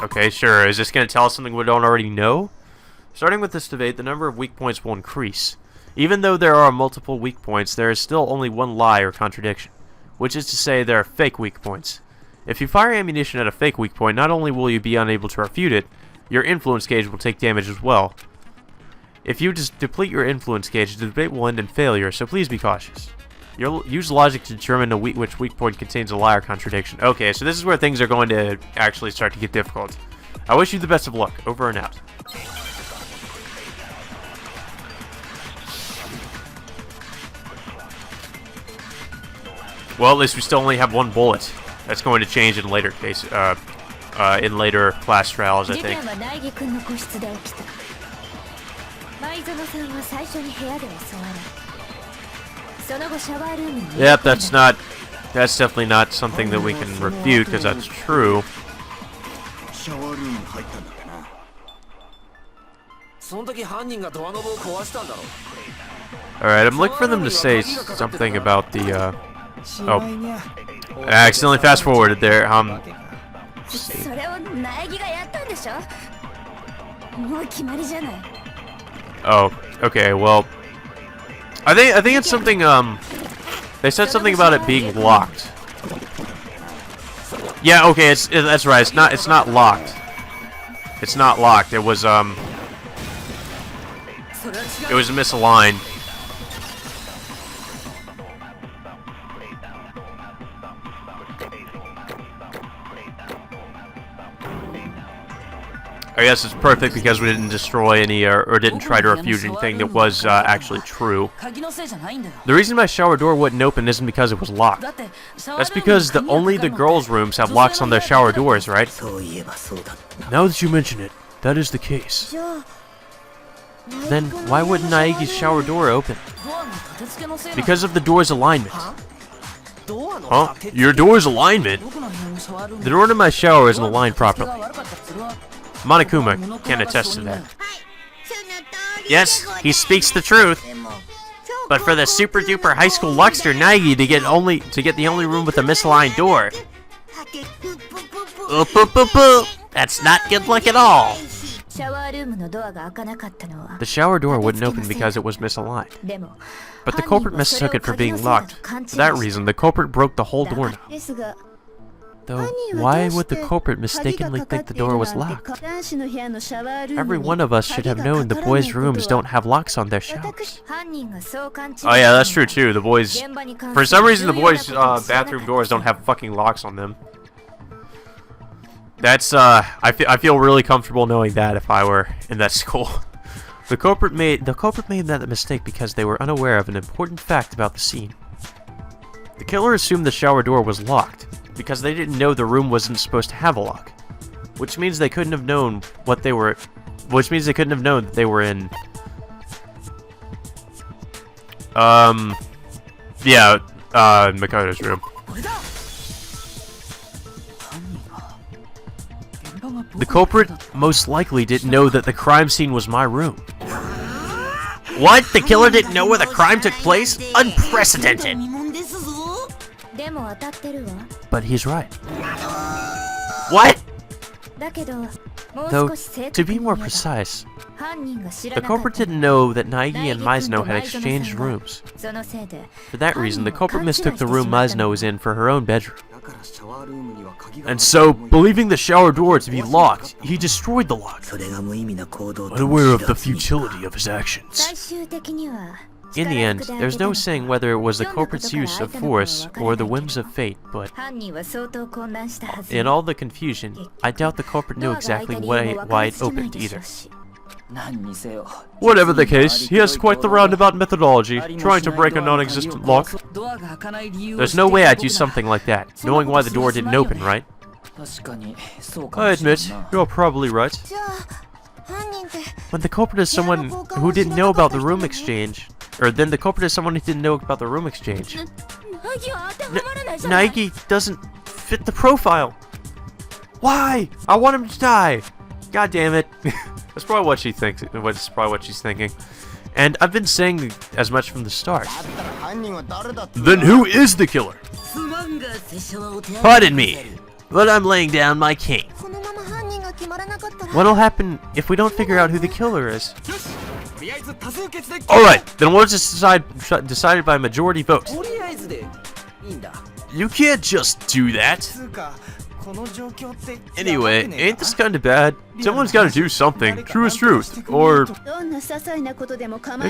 Okay, sure. Is this going to tell us something we don't already know? Starting with this debate, the number of weak points will increase. Even though there are multiple weak points, there is still only one lie or contradiction, which is to say there are fake weak points. If you fire ammunition at a fake weak point, not only will you be unable to refute it, your influence gauge will take damage as well. If you just deplete your influence gauge, the debate will end in failure, so please be cautious. You'll use logic to determine which weak point contains a lie or contradiction. Okay, so this is where things are going to actually start to get difficult. I wish you the best of luck. Over and out. Well, at least we still only have one bullet. That's going to change in later in later class trials, I think. Yep, that's definitely not something that we can refute, because that's true. Alright, I'm looking for them to say something about the, oh. I accidentally fast forwarded there. Oh, okay, well, I think it's something, they said something about it being locked. Yeah, okay, that's right, it's not locked. It's not locked, it was misaligned. I guess it's perfect because we didn't destroy any or didn't try to refute anything that was actually true. The reason my shower door wouldn't open isn't because it was locked. That's because only the girls' rooms have locks on their shower doors, right? Now that you mention it, that is the case. Then why wouldn't Naegi's shower door open? Because of the door's alignment. Huh? Your door's alignment? The door to my shower isn't aligned properly. Monokuma can attest to that. Yes, he speaks the truth. But for the super duper high school luckster Naegi to get the only room with a misaligned door. That's not good luck at all. The shower door wouldn't open because it was misaligned. But the culprit mistook it for being locked. For that reason, the culprit broke the whole doorknob. Though, why would the culprit mistakenly think the door was locked? Every one of us should have known the boys' rooms don't have locks on their showers. Oh yeah, that's true too. The boys... For some reason, the boys' bathroom doors don't have fucking locks on them. That's, I feel really comfortable knowing that if I were in that school. The culprit made that mistake because they were unaware of an important fact about the scene. The killer assumed the shower door was locked because they didn't know the room wasn't supposed to have a lock, which means they couldn't have known that they were in. Makoto's room. The culprit most likely didn't know that the crime scene was my room. What? The killer didn't know where the crime took place? Unprecedented! But he's right. What? Though, to be more precise, the culprit didn't know that Naegi and Mizno had exchanged rooms. For that reason, the culprit mistook the room Mizno was in for her own bedroom. And so, believing the shower door to be locked, he destroyed the lock, unaware of the futility of his actions. In the end, there's no saying whether it was the culprit's use of force or the whims of fate, but in all the confusion, I doubt the culprit knew exactly why it opened either. Whatever the case, he has quite the roundabout methodology, trying to break a non-existent lock. There's no way I'd do something like that, knowing why the door didn't open, right? I admit, you're probably right. When the culprit is someone who didn't know about the room exchange, then the culprit is someone who didn't know about the room exchange. Naegi doesn't fit the profile. Why? I want him to die. God damn it. That's probably what she thinks. That's probably what she's thinking. And I've been saying as much from the start. Then who is the killer? Pardon me, but I'm laying down my cane. What'll happen if we don't figure out who the killer is? Alright, then we'll just decided by majority vote. You can't just do that. Anyway, ain't this kinda bad? Someone's gotta do something. True is truth. Or... It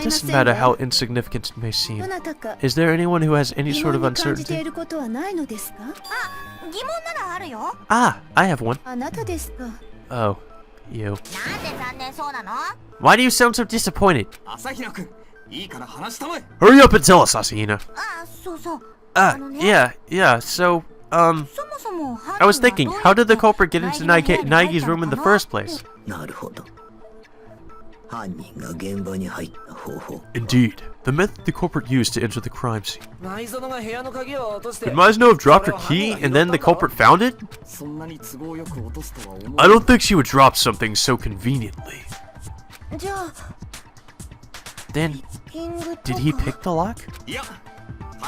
doesn't matter how insignificant it may seem. Is there anyone who has any sort of uncertainty? Ah, I have one. Oh, you. Why do you sound so disappointed? Hurry up and tell us, Asahina. Yeah, so, I was thinking, how did the culprit get into Naegi's room in the first place? Indeed, the method the culprit used to enter the crime scene. Could Mizno have dropped her key and then the culprit found it? I don't think she would drop something so conveniently. Then, did he pick the lock?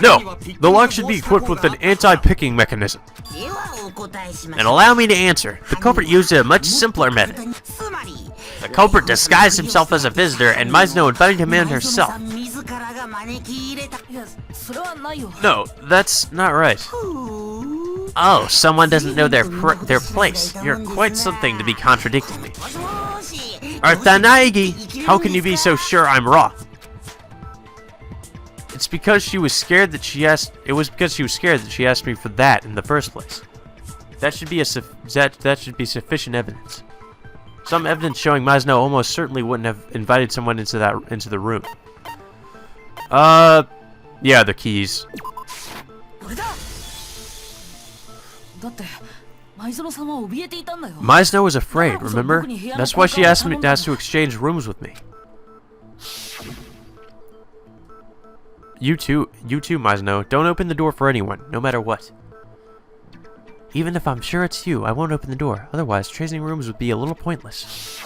No, the lock should be equipped with an anti-picking mechanism. And allow me to answer, the culprit used a much simpler method. The culprit disguised himself as a visitor and Mizno invited him in herself. No, that's not right. Oh, someone doesn't know their place. You're quite something to be contradicting me. Artha Naegi, how can you be so sure I'm wrong? It's because she was scared that she asked. It was because she was scared that she asked me for that in the first place. That should be sufficient evidence. Some evidence showing Mizuno almost certainly wouldn't have invited someone into the room. Yeah, the keys. Mizuno was afraid, remember? That's why she asked to exchange rooms with me. You too, Mizuno. Don't open the door for anyone, no matter what. Even if I'm sure it's you, I won't open the door. Otherwise, trading rooms would be a little pointless.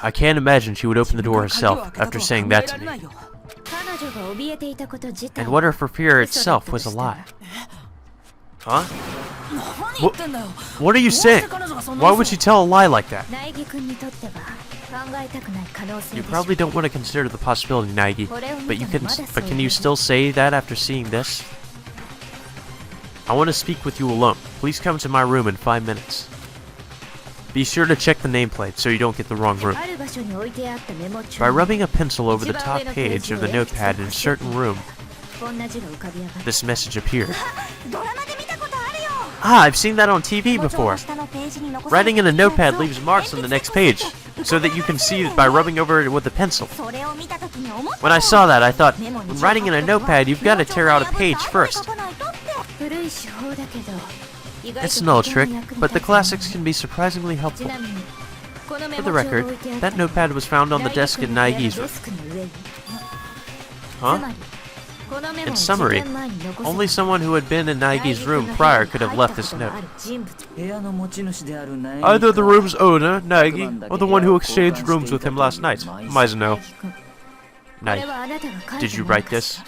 I can't imagine she would open the door herself after saying that to me. And what if her fear itself was a lie? Huh? What are you saying? Why would she tell a lie like that? You probably don't want to consider the possibility, Naegi, but can you still say that after seeing this? I want to speak with you alone. Please come to my room in 5 minutes. Be sure to check the nameplate so you don't get the wrong room. By rubbing a pencil over the top page of the notepad in a certain room, this message appeared. Ah, I've seen that on TV before. Writing in a notepad leaves marks on the next page, so that you can see it by rubbing over it with a pencil. When I saw that, I thought, when writing in a notepad, you've got to tear out a page first. It's an old trick, but the classics can be surprisingly helpful. For the record, that notepad was found on the desk in Naegi's room. Huh? In summary, only someone who had been in Naegi's room prior could have left this note. Either the room's owner, Naegi, or the one who exchanged rooms with him last night, Mizuno. Naegi, did you write this?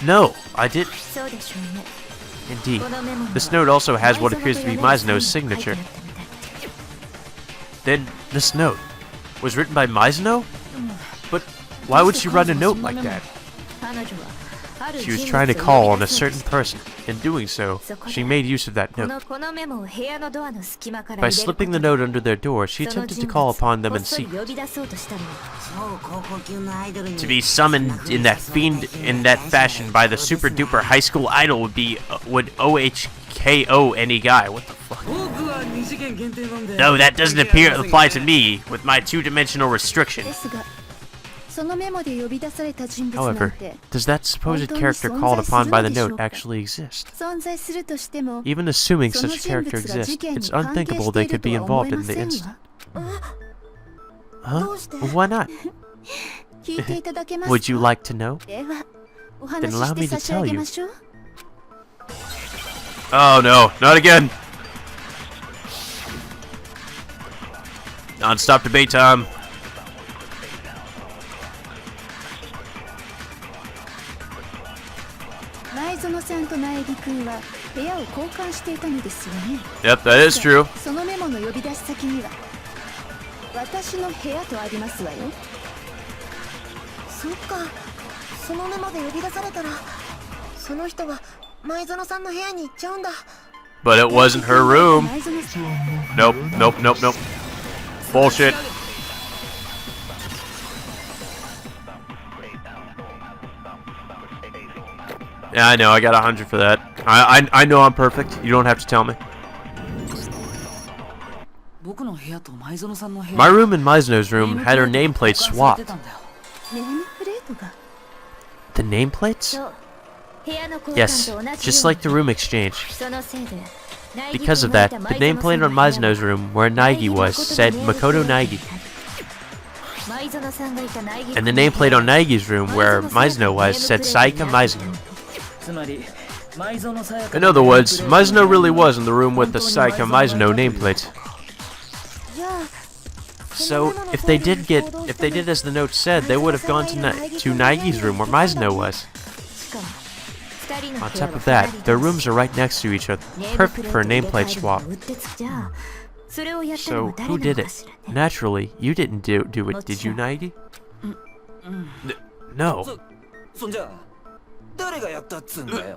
No, I didn't. Indeed. This note also has what appears to be Mizuno's signature. Then, this note was written by Mizuno? But why would she write a note like that? She was trying to call on a certain person. In doing so, she made use of that note. By slipping the note under their door, she attempted to call upon them in secret. To be summoned in that fashion by the super duper high school idol would OHKO any guy. What the fuck? No, that doesn't apply to me with my two-dimensional restriction. However, does that supposed character called upon by the note actually exist? Even assuming such a character exists, it's unthinkable they could be involved in the incident. Huh? Why not? Would you like to know? Then allow me to tell you. Oh no, not again! Non-stop debate time. Yep, that is true. But it wasn't her room. Nope, nope, nope, nope. Bullshit. Yeah, I know, I got 100 for that. I know I'm perfect. You don't have to tell me. My room and Mizuno's room had her nameplates swapped. The nameplates? Yes, just like the room exchange. Because of that, the nameplate on Mizuno's room, where Naegi was, said Makoto Naegi. And the nameplate on Naegi's room, where Mizuno was, said Saika Mizuno. In other words, Mizuno really was in the room with the Saika Mizuno nameplate. So, if they did as the note said, they would have gone to Naegi's room where Mizuno was. On top of that, their rooms are right next to each other, perfect for a nameplate swap. So, who did it? Naturally, you didn't do it, did you, Naegi? No.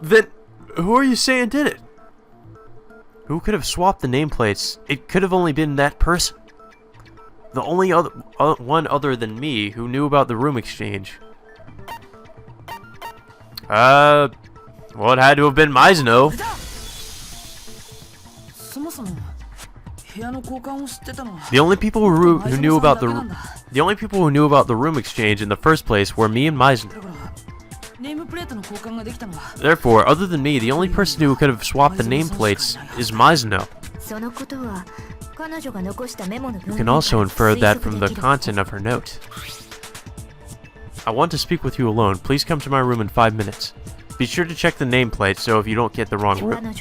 Then, who are you saying did it? Who could have swapped the nameplates? It could have only been that person. The only one other than me who knew about the room exchange. Well, it had to have been Mizuno. The only people who knew about the room exchange in the first place were me and Meisner. Therefore, other than me, the only person who could have swapped the nameplates is Meisner. You can also infer that from the content of her note. I want to speak with you alone. Please come to my room in 5 minutes. Be sure to check the nameplate so if you don't get the wrong room.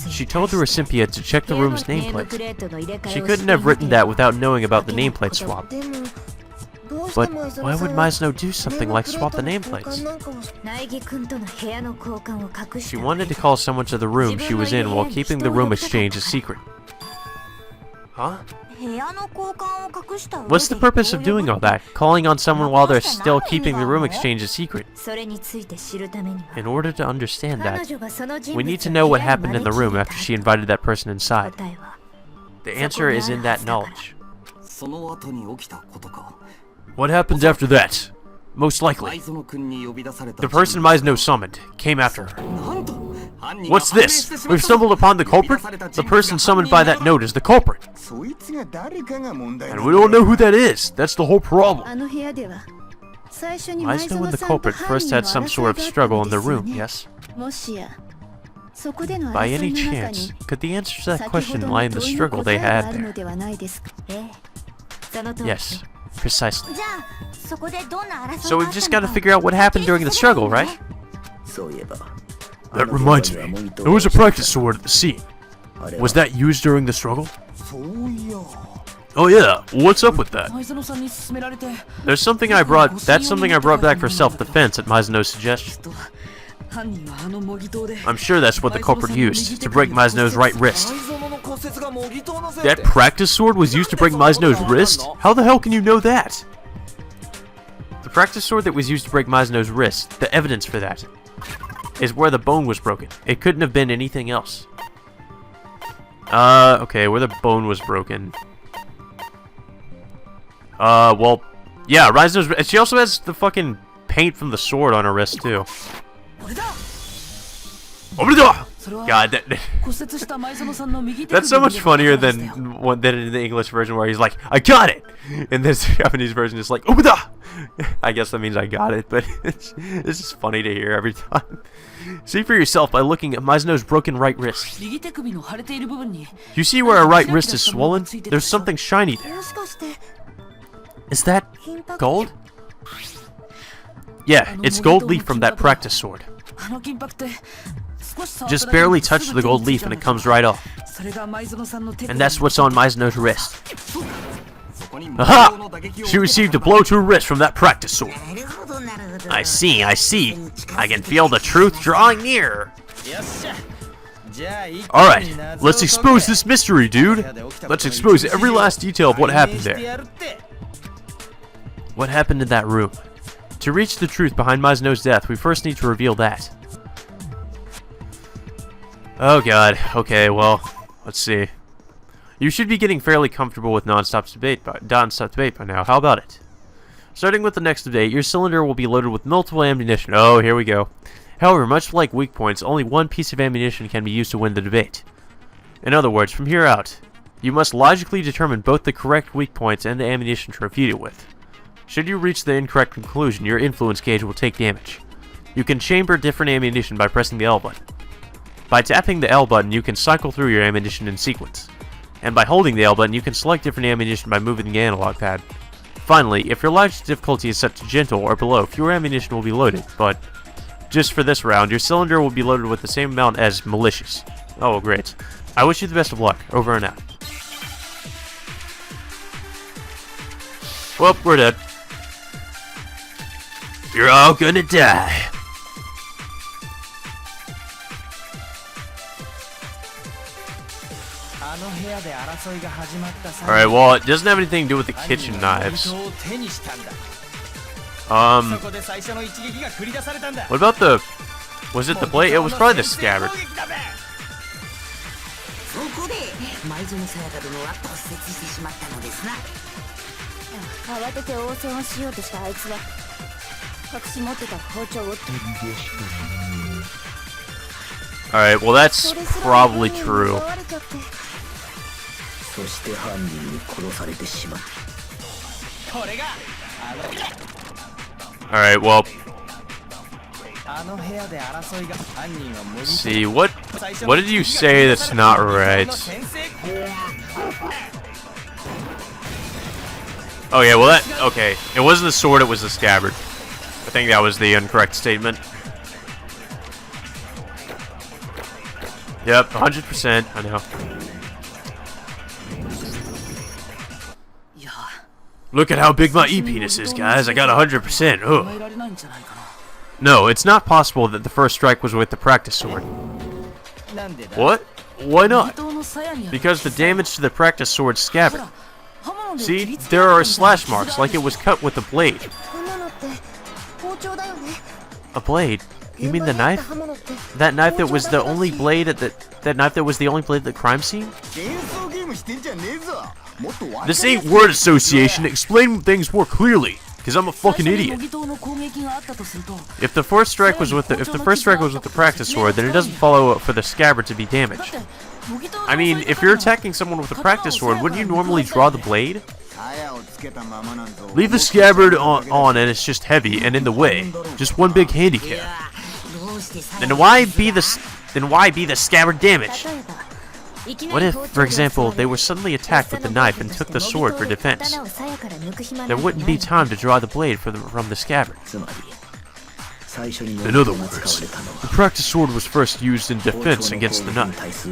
She told the recipient to check the room's nameplate. She couldn't have written that without knowing about the nameplate swap. But why would Meisner do something like swap the nameplates? She wanted to call someone to the room she was in while keeping the room exchange a secret. Huh? What's the purpose of doing all that? Calling on someone while they're still keeping the room exchange a secret? In order to understand that, we need to know what happened in the room after she invited that person inside. The answer is in that knowledge. What happened after that? Most likely, the person Meisner summoned came after her. What's this? We've stumbled upon the culprit? The person summoned by that note is the culprit. And we don't know who that is. That's the whole problem. Meisner and the culprit first had some sort of struggle in the room, yes? By any chance, could the answer to that question lie in the struggle they had there? Yes, precisely. So we've just got to figure out what happened during the struggle, right? That reminds me, there was a practice sword at the scene. Was that used during the struggle? Oh yeah, what's up with that? That's something I brought back for self-defense at Meisner's suggestion. I'm sure that's what the culprit used, to break Meisner's right wrist. That practice sword was used to break Meisner's wrist? How the hell can you know that? The practice sword that was used to break Meisner's wrist, the evidence for that, is where the bone was broken. It couldn't have been anything else. Okay, where the bone was broken. Well, yeah, Meisner's. She also has the fucking paint from the sword on her wrist too. God, that's so much funnier than in the English version where he's like, I got it! And this Japanese version is like, Obada! I guess that means I got it, but it's just funny to hear every time. See for yourself by looking at Meisner's broken right wrist. You see where her right wrist is swollen? There's something shiny there. Is that gold? Yeah, it's gold leaf from that practice sword. Just barely touch the gold leaf and it comes right off. And that's what's on Meisner's wrist. Aha! She received a blow to her wrist from that practice sword. I see. I can feel the truth drawing near. Alright, let's expose this mystery, dude. Let's expose every last detail of what happened there. What happened in that room? To reach the truth behind Meisner's death, we first need to reveal that. Oh god, okay, well, let's see. You should be getting fairly comfortable with non-stop debate by now. How about it? Starting with the next debate, your cylinder will be loaded with multiple ammunition. Oh, here we go. However, much like weak points, only one piece of ammunition can be used to win the debate. In other words, from here out, you must logically determine both the correct weak points and the ammunition to refute it with. Should you reach the incorrect conclusion, your influence gauge will take damage. You can chamber different ammunition by pressing the L button. By tapping the L button, you can cycle through your ammunition in sequence. And by holding the L button, you can select different ammunition by moving the analog pad. Finally, if your logic difficulty is set to gentle or below, fewer ammunition will be loaded, but just for this round, your cylinder will be loaded with the same amount as malicious. Oh, great. I wish you the best of luck. Over and out. Well, we're dead. You're all gonna die. Alright, well, it doesn't have anything to do with the kitchen knives. What about the... Was it the blade? It was probably the scabbard. Alright, well that's probably true. Alright, well. Let's see, what did you say that's not right? Oh yeah, well okay. It wasn't the sword, it was the scabbard. I think that was the incorrect statement. Yep, 100%, I know. Look at how big my E-penis is, guys. I got 100%. Ugh. No, it's not possible that the first strike was with the practice sword. What? Why not? Because the damage to the practice sword scabbard. See, there are slash marks like it was cut with a blade. A blade? You mean the knife? That knife that was the only blade at that knife that was the only blade at the crime scene? This ain't word association. Explain things more clearly, because I'm a fucking idiot. If the first strike was with the practice sword, then it doesn't follow for the scabbard to be damaged. I mean, if you're attacking someone with a practice sword, wouldn't you normally draw the blade? Leave the scabbard on and it's just heavy and in the way. Just one big handicap. Then why be the scabbard damage? What if, for example, they were suddenly attacked with the knife and took the sword for defense? There wouldn't be time to draw the blade from the scabbard. In other words, the practice sword was first used in defense against the knife.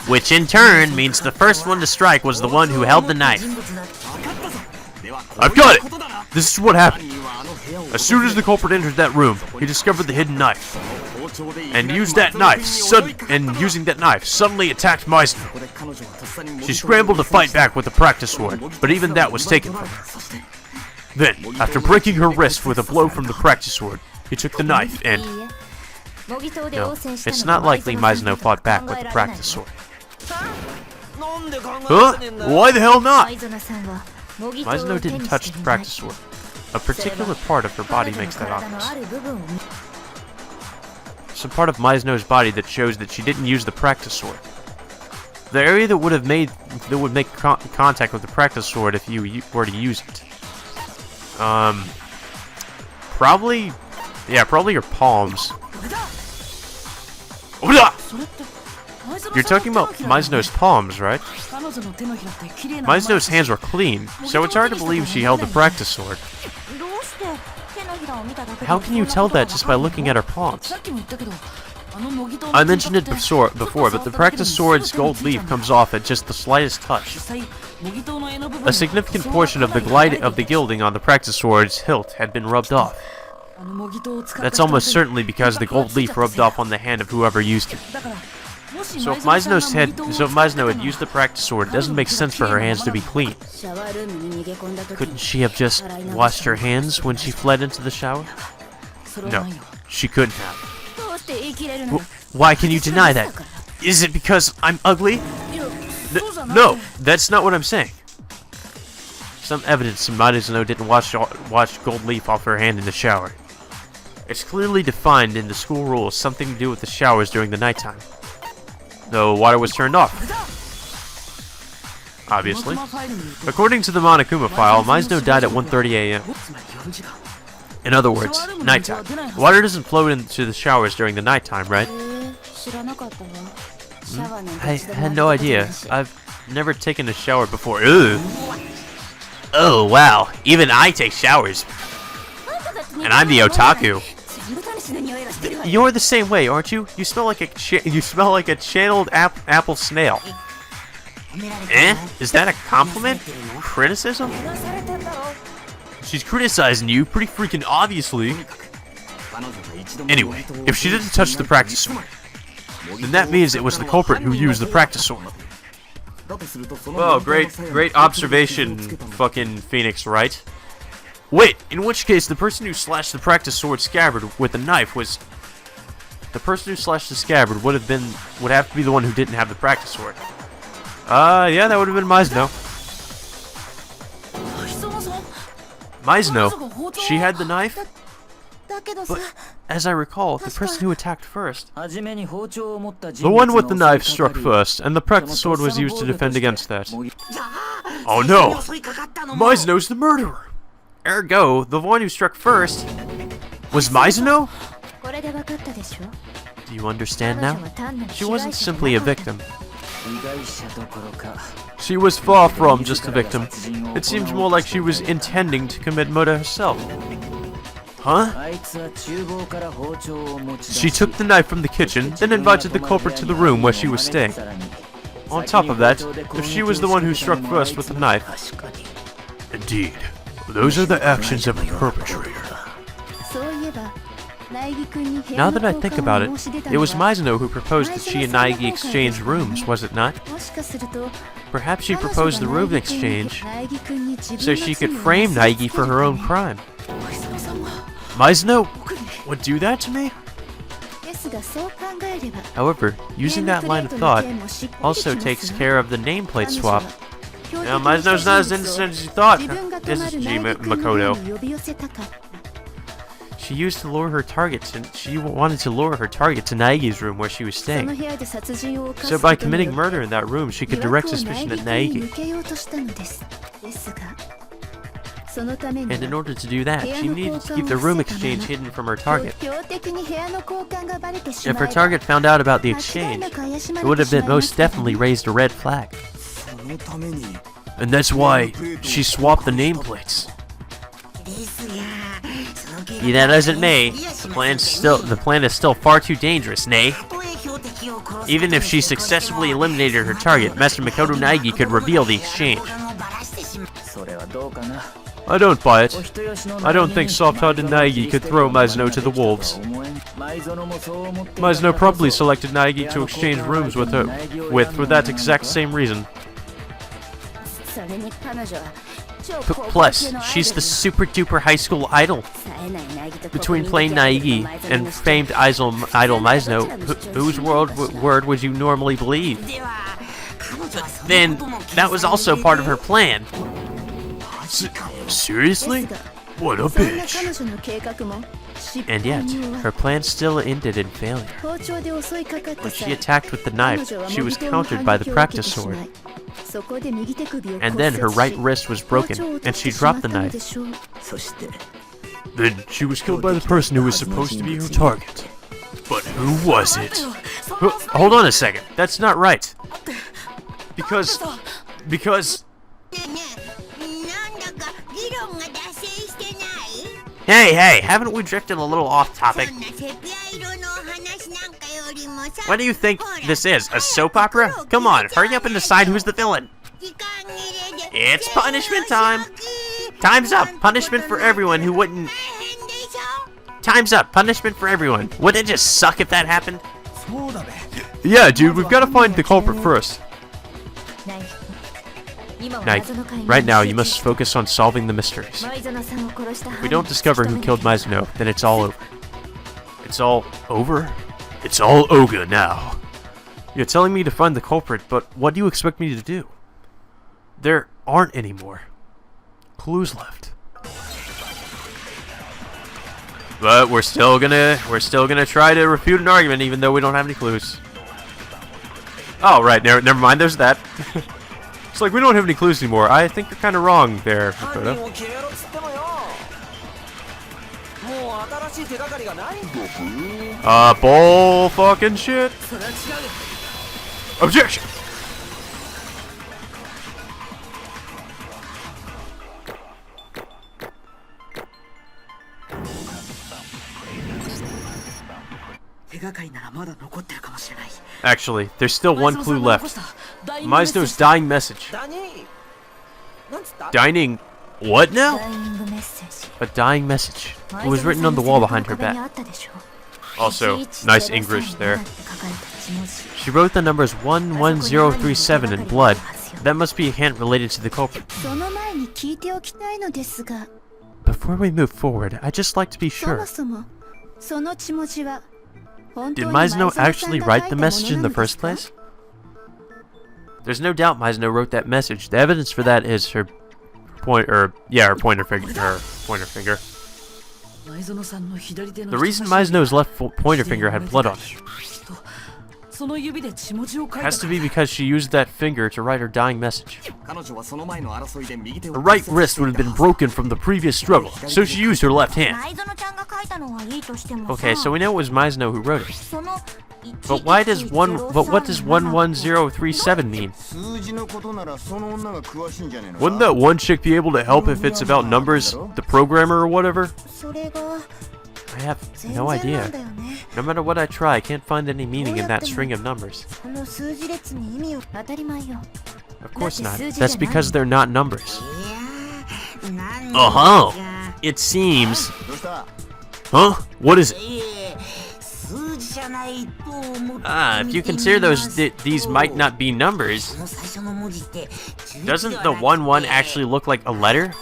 Which in turn means the first one to strike was the one who held the knife. I've got it! This is what happened. As soon as the culprit entered that room, he discovered the hidden knife. And using that knife, suddenly attacked Meisner. She scrambled to fight back with the practice sword, but even that was taken from her. Then, after breaking her wrist with a blow from the practice sword, he took the knife and... No, it's not likely Meisner fought back with the practice sword. Huh? Why the hell not? Meisner didn't touch the practice sword. A particular part of her body makes that obvious. Some part of Meisner's body that shows that she didn't use the practice sword. The area that would make contact with the practice sword if you were to use it. Probably your palms. You're talking about Meisner's palms, right? Meisner's hands were clean, so it's hard to believe she held the practice sword. How can you tell that just by looking at her palms? I mentioned it before, but the practice sword's gold leaf comes off at just the slightest touch. A significant portion of the gilding on the practice sword's hilt had been rubbed off. That's almost certainly because the gold leaf rubbed off on the hand of whoever used it. So if Meisner had used the practice sword, it doesn't make sense for her hands to be clean. Couldn't she have just washed her hands when she fled into the shower? No, she couldn't have. Why can you deny that? Is it because I'm ugly? No, that's not what I'm saying. Some evidence Meisner didn't wash gold leaf off her hand in the shower. It's clearly defined in the school rules something to do with the showers during the nighttime. The water was turned off. Obviously. According to the Monokuma file, Meisner died at 1:30 a.m. In other words, nighttime. Water doesn't flow into the showers during the nighttime, right? I had no idea. I've never taken a shower before. Ugh. Oh, wow. Even I take showers. And I'm the otaku. You're the same way, aren't you? You smell like a channeled apple snail. Is that a compliment? Criticism? She's criticizing you pretty freaking obviously. Anyway, if she didn't touch the practice sword, then that means it was the culprit who used the practice sword. Oh, great observation, fucking Phoenix, right? Wait, in which case the person who slashed the practice sword scabbard with a knife was... The person who slashed the scabbard would have to be the one who didn't have the practice sword. Yeah, that would have been Meisner. Meisner? She had the knife? But, as I recall, the person who attacked first, the one with the knife struck first, and the practice sword was used to defend against that. Oh no! Mizuno's the murderer! Ergo, the one who struck first was Mizuno? Do you understand now? She wasn't simply a victim. She was far from just a victim. It seems more like she was intending to commit murder herself. Huh? She took the knife from the kitchen, then invited the culprit to the room where she was staying. On top of that, if she was the one who struck first with the knife... Indeed, those are the actions of a perpetrator. Now that I think about it, it was Mizuno who proposed that she and Naegi exchange rooms, was it not? Perhaps she proposed the room exchange so she could frame Naegi for her own crime. Mizuno would do that to me? However, using that line of thought also takes care of the nameplate swap. Now, Mizuno's not as innocent as you thought, isn't she, Makoto? She used to lure her targets, and she wanted to lure her target to Naegi's room where she was staying. So by committing murder in that room, she could direct suspicion at Naegi. And in order to do that, she needed to keep the room exchange hidden from her target. If her target found out about the exchange, it would have been most definitely raised a red flag. And that's why she swapped the nameplates. Be that as it may, the plan is still far too dangerous, nay? Even if she successfully eliminated her target, Master Makoto Naegi could reveal the exchange. I don't buy it. I don't think soft-hearted Naegi could throw Mizuno to the wolves. Mizuno probably selected Naegi to exchange rooms with for that exact same reason. Plus, she's the super-duper high school idol. Between playing Naegi and famed idol Mizuno, whose word would you normally believe? Then, that was also part of her plan. Seriously? What a bitch. And yet, her plan still ended in failure. When she attacked with the knife, she was countered by the practice sword. And then her right wrist was broken, and she dropped the knife. Then she was killed by the person who was supposed to be her target. But who was it? Hold on a second, that's not right. Because... Hey, haven't we drifted a little off topic? What do you think this is, a soap opera? Come on, hurry up and decide who's the villain. It's punishment time. Time's up, punishment for everyone who wouldn't... Time's up, punishment for everyone. Wouldn't it just suck if that happened? Yeah, dude, we've got to find the culprit first. Knight, right now you must focus on solving the mysteries. If we don't discover who killed Mizuno, then it's all over. It's all over? It's all Oga now. You're telling me to find the culprit, but what do you expect me to do? There aren't any more clues left. But we're still gonna try to refute an argument even though we don't have any clues. Oh right, never mind, there's that. It's like we don't have any clues anymore. I think you're kind of wrong there, Makoto. Bull fucking shit. Objection. Actually, there's still one clue left. Mizuno's dying message. Dining... what now? A dying message. It was written on the wall behind her back. Also, nice English there. She wrote the numbers 11037 in blood. That must be a hint related to the culprit. Before we move forward, I'd just like to be sure. Did Mizuno actually write the message in the first place? There's no doubt Mizuno wrote that message. The evidence for that is her pointer finger. The reason Mizuno's left pointer finger had blood on it has to be because she used that finger to write her dying message. Her right wrist would have been broken from the previous struggle, so she used her left hand. Okay, so we know it was Mizuno who wrote it. But what does 11037 mean? Wouldn't that one chick be able to help if it's about numbers, the programmer or whatever? I have no idea. No matter what I try, I can't find any meaning in that string of numbers. Of course not. That's because they're not numbers. Uh-huh. It seems... Huh? What is it? If you consider these might not be numbers, doesn't the 1-1 actually look like a letter?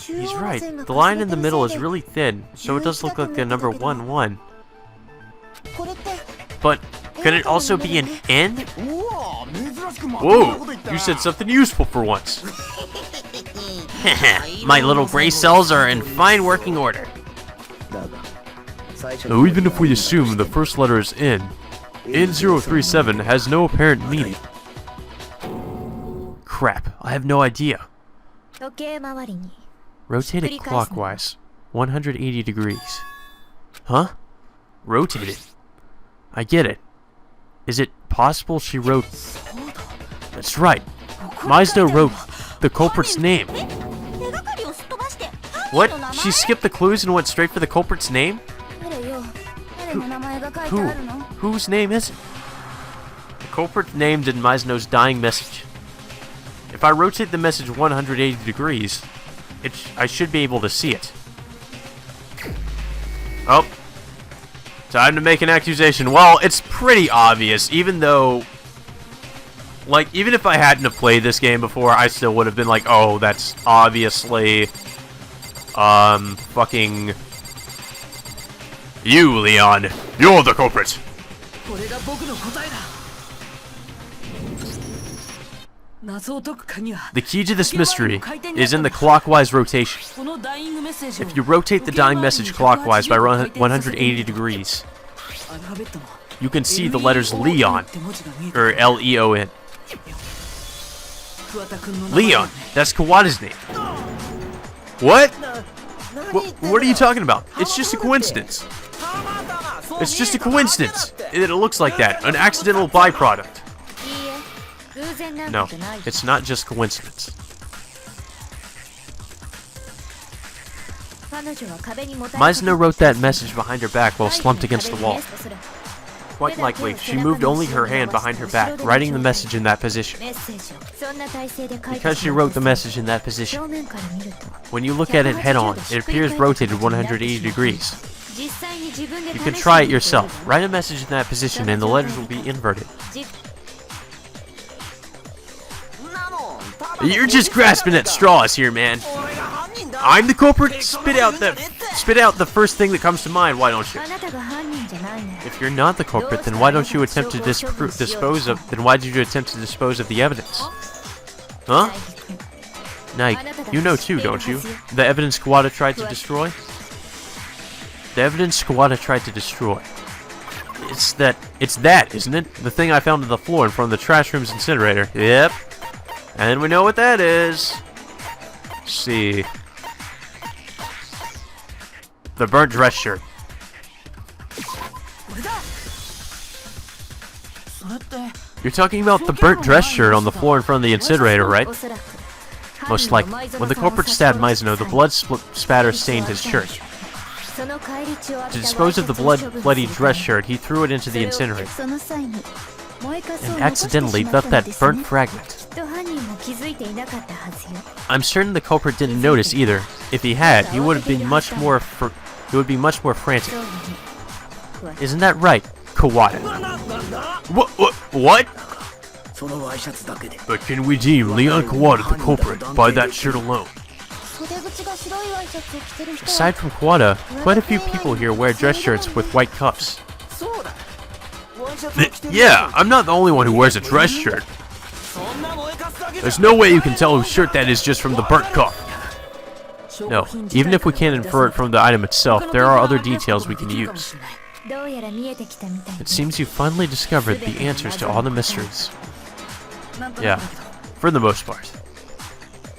He's right. The line in the middle is really thin, so it does look like the number 1-1. But could it also be an N? Whoa! You said something useful for once. My little gray cells are in fine working order. Now, even if we assume the first letter is N, N037 has no apparent meaning. Crap, I have no idea. Rotate it clockwise, 180 degrees. Huh? Rotate it. I get it. Is it possible she wrote... That's right. Mizuno wrote the culprit's name. What? She skipped the clues and went straight for the culprit's name? Whose name is it? The culprit's named in Mizuno's dying message. If I rotate the message 180 degrees, I should be able to see it. Oh. Time to make an accusation. Well, it's pretty obvious, even though... Like, even if I hadn't have played this game before, I still would have been like, oh, that's obviously... fucking... You, Leon. You're the culprit. The key to this mystery is in the clockwise rotation. If you rotate the dying message clockwise by 180 degrees, you can see the letters Leon, or L-E-O-N. Leon, that's Kawada's name. What? What are you talking about? It's just a coincidence. It's just a coincidence. It looks like that. An accidental byproduct. No, it's not just coincidence. Mizuno wrote that message behind her back while slumped against the wall. Quite likely, she moved only her hand behind her back, writing the message in that position. Because she wrote the message in that position, when you look at it head-on, it appears rotated 180 degrees. You can try it yourself. Write a message in that position and the letters will be inverted. You're just grasping at straws here, man. I'm the culprit? Spit out the first thing that comes to mind, why don't you? If you're not the culprit, then why don't you attempt to dispose of the evidence? Huh? Nike, you know too, don't you? The evidence Kawada tried to destroy? The evidence Kawada tried to destroy. It's that, isn't it? The thing I found on the floor in front of the trash room's incinerator. Yep. And we know what that is. Let's see. The burnt dress shirt. You're talking about the burnt dress shirt on the floor in front of the incinerator, right? Most likely. When the culprit stabbed Mizuno, the blood spatter stained his shirt. To dispose of the bloody dress shirt, he threw it into the incinerator. And accidentally left that burnt fragment. I'm certain the culprit didn't notice either. If he had, he would have been much more frantic. Isn't that right, Kawada? What? But can we deem Leon Kawada the culprit by that shirt alone? Aside from Kawada, quite a few people here wear dress shirts with white cuffs. Yeah, I'm not the only one who wears a dress shirt. There's no way you can tell whose shirt that is just from the burnt cuff. No, even if we can't infer it from the item itself, there are other details we can use. It seems you finally discovered the answers to all the mysteries. Yeah, for the most part.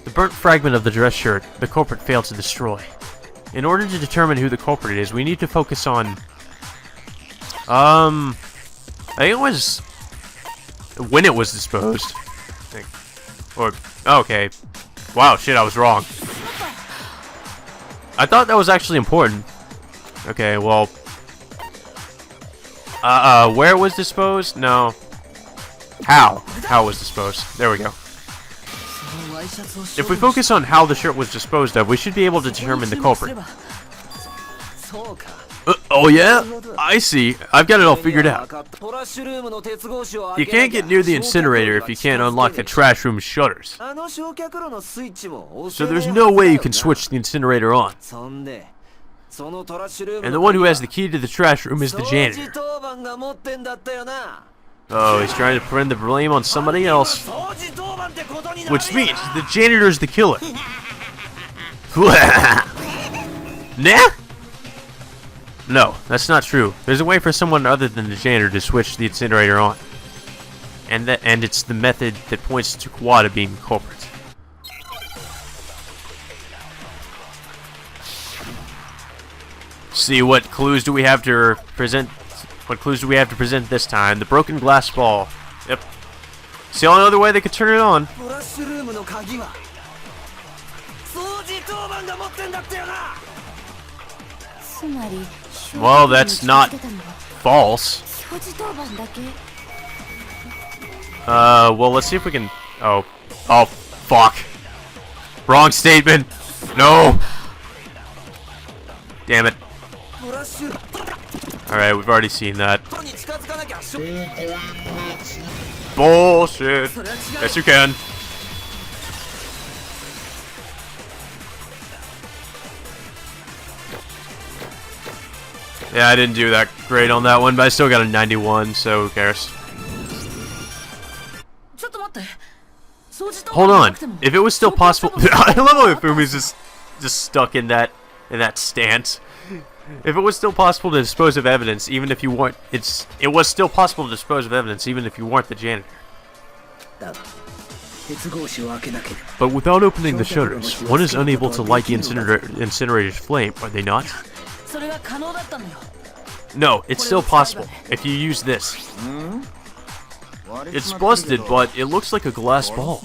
The burnt fragment of the dress shirt, the culprit failed to destroy. In order to determine who the culprit is, we need to focus on... I think it was... when it was disposed. Or... okay. Wow, shit, I was wrong. I thought that was actually important. Okay, well... where it was disposed? No. How? How it was disposed. There we go. If we focus on how the shirt was disposed of, we should be able to determine the culprit. Oh yeah? I see. I've got it all figured out. You can't get near the incinerator if you can't unlock the trash room's shutters. So there's no way you can switch the incinerator on. And the one who has the key to the trash room is the janitor. Oh, he's trying to put the blame on somebody else. Which means the janitor's the killer. Nah? No, that's not true. There's a way for someone other than the janitor to switch the incinerator on. And it's the method that points to Kawada being the culprit. See, what clues do we have to present? What clues do we have to present this time? The broken glass ball. Yep. It's the only other way they could turn it on. Well, that's not false. Well, let's see if we can... Oh, fuck. Wrong statement. No. Damn it. Alright, we've already seen that. Bullshit. Yes, you can. Yeah, I didn't do that great on that one, but I still got a 91, so who cares? Hold on. If it was still possible... I love how Ifumi's just stuck in that stance. If it was still possible to dispose of evidence, even if you weren't... It was still possible to dispose of evidence, even if you weren't the janitor. But without opening the shutters, one is unable to light the incinerator's flame, are they not? No, it's still possible, if you use this. It's busted, but it looks like a glass ball.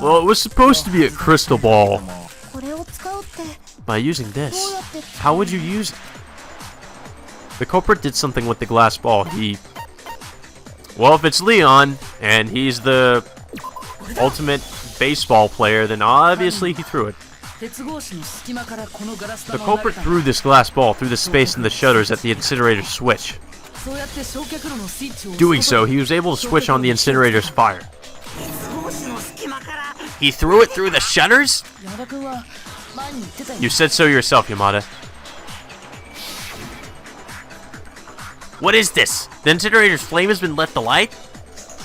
Well, it was supposed to be a crystal ball. By using this, how would you use it? The culprit did something with the glass ball. Well, if it's Leon, and he's the ultimate baseball player, then obviously he threw it. The culprit threw this glass ball through the space in the shutters at the incinerator switch. Doing so, he was able to switch on the incinerator's fire. He threw it through the shutters? You said so yourself, Yamada. What is this? The incinerator's flame has been left alight?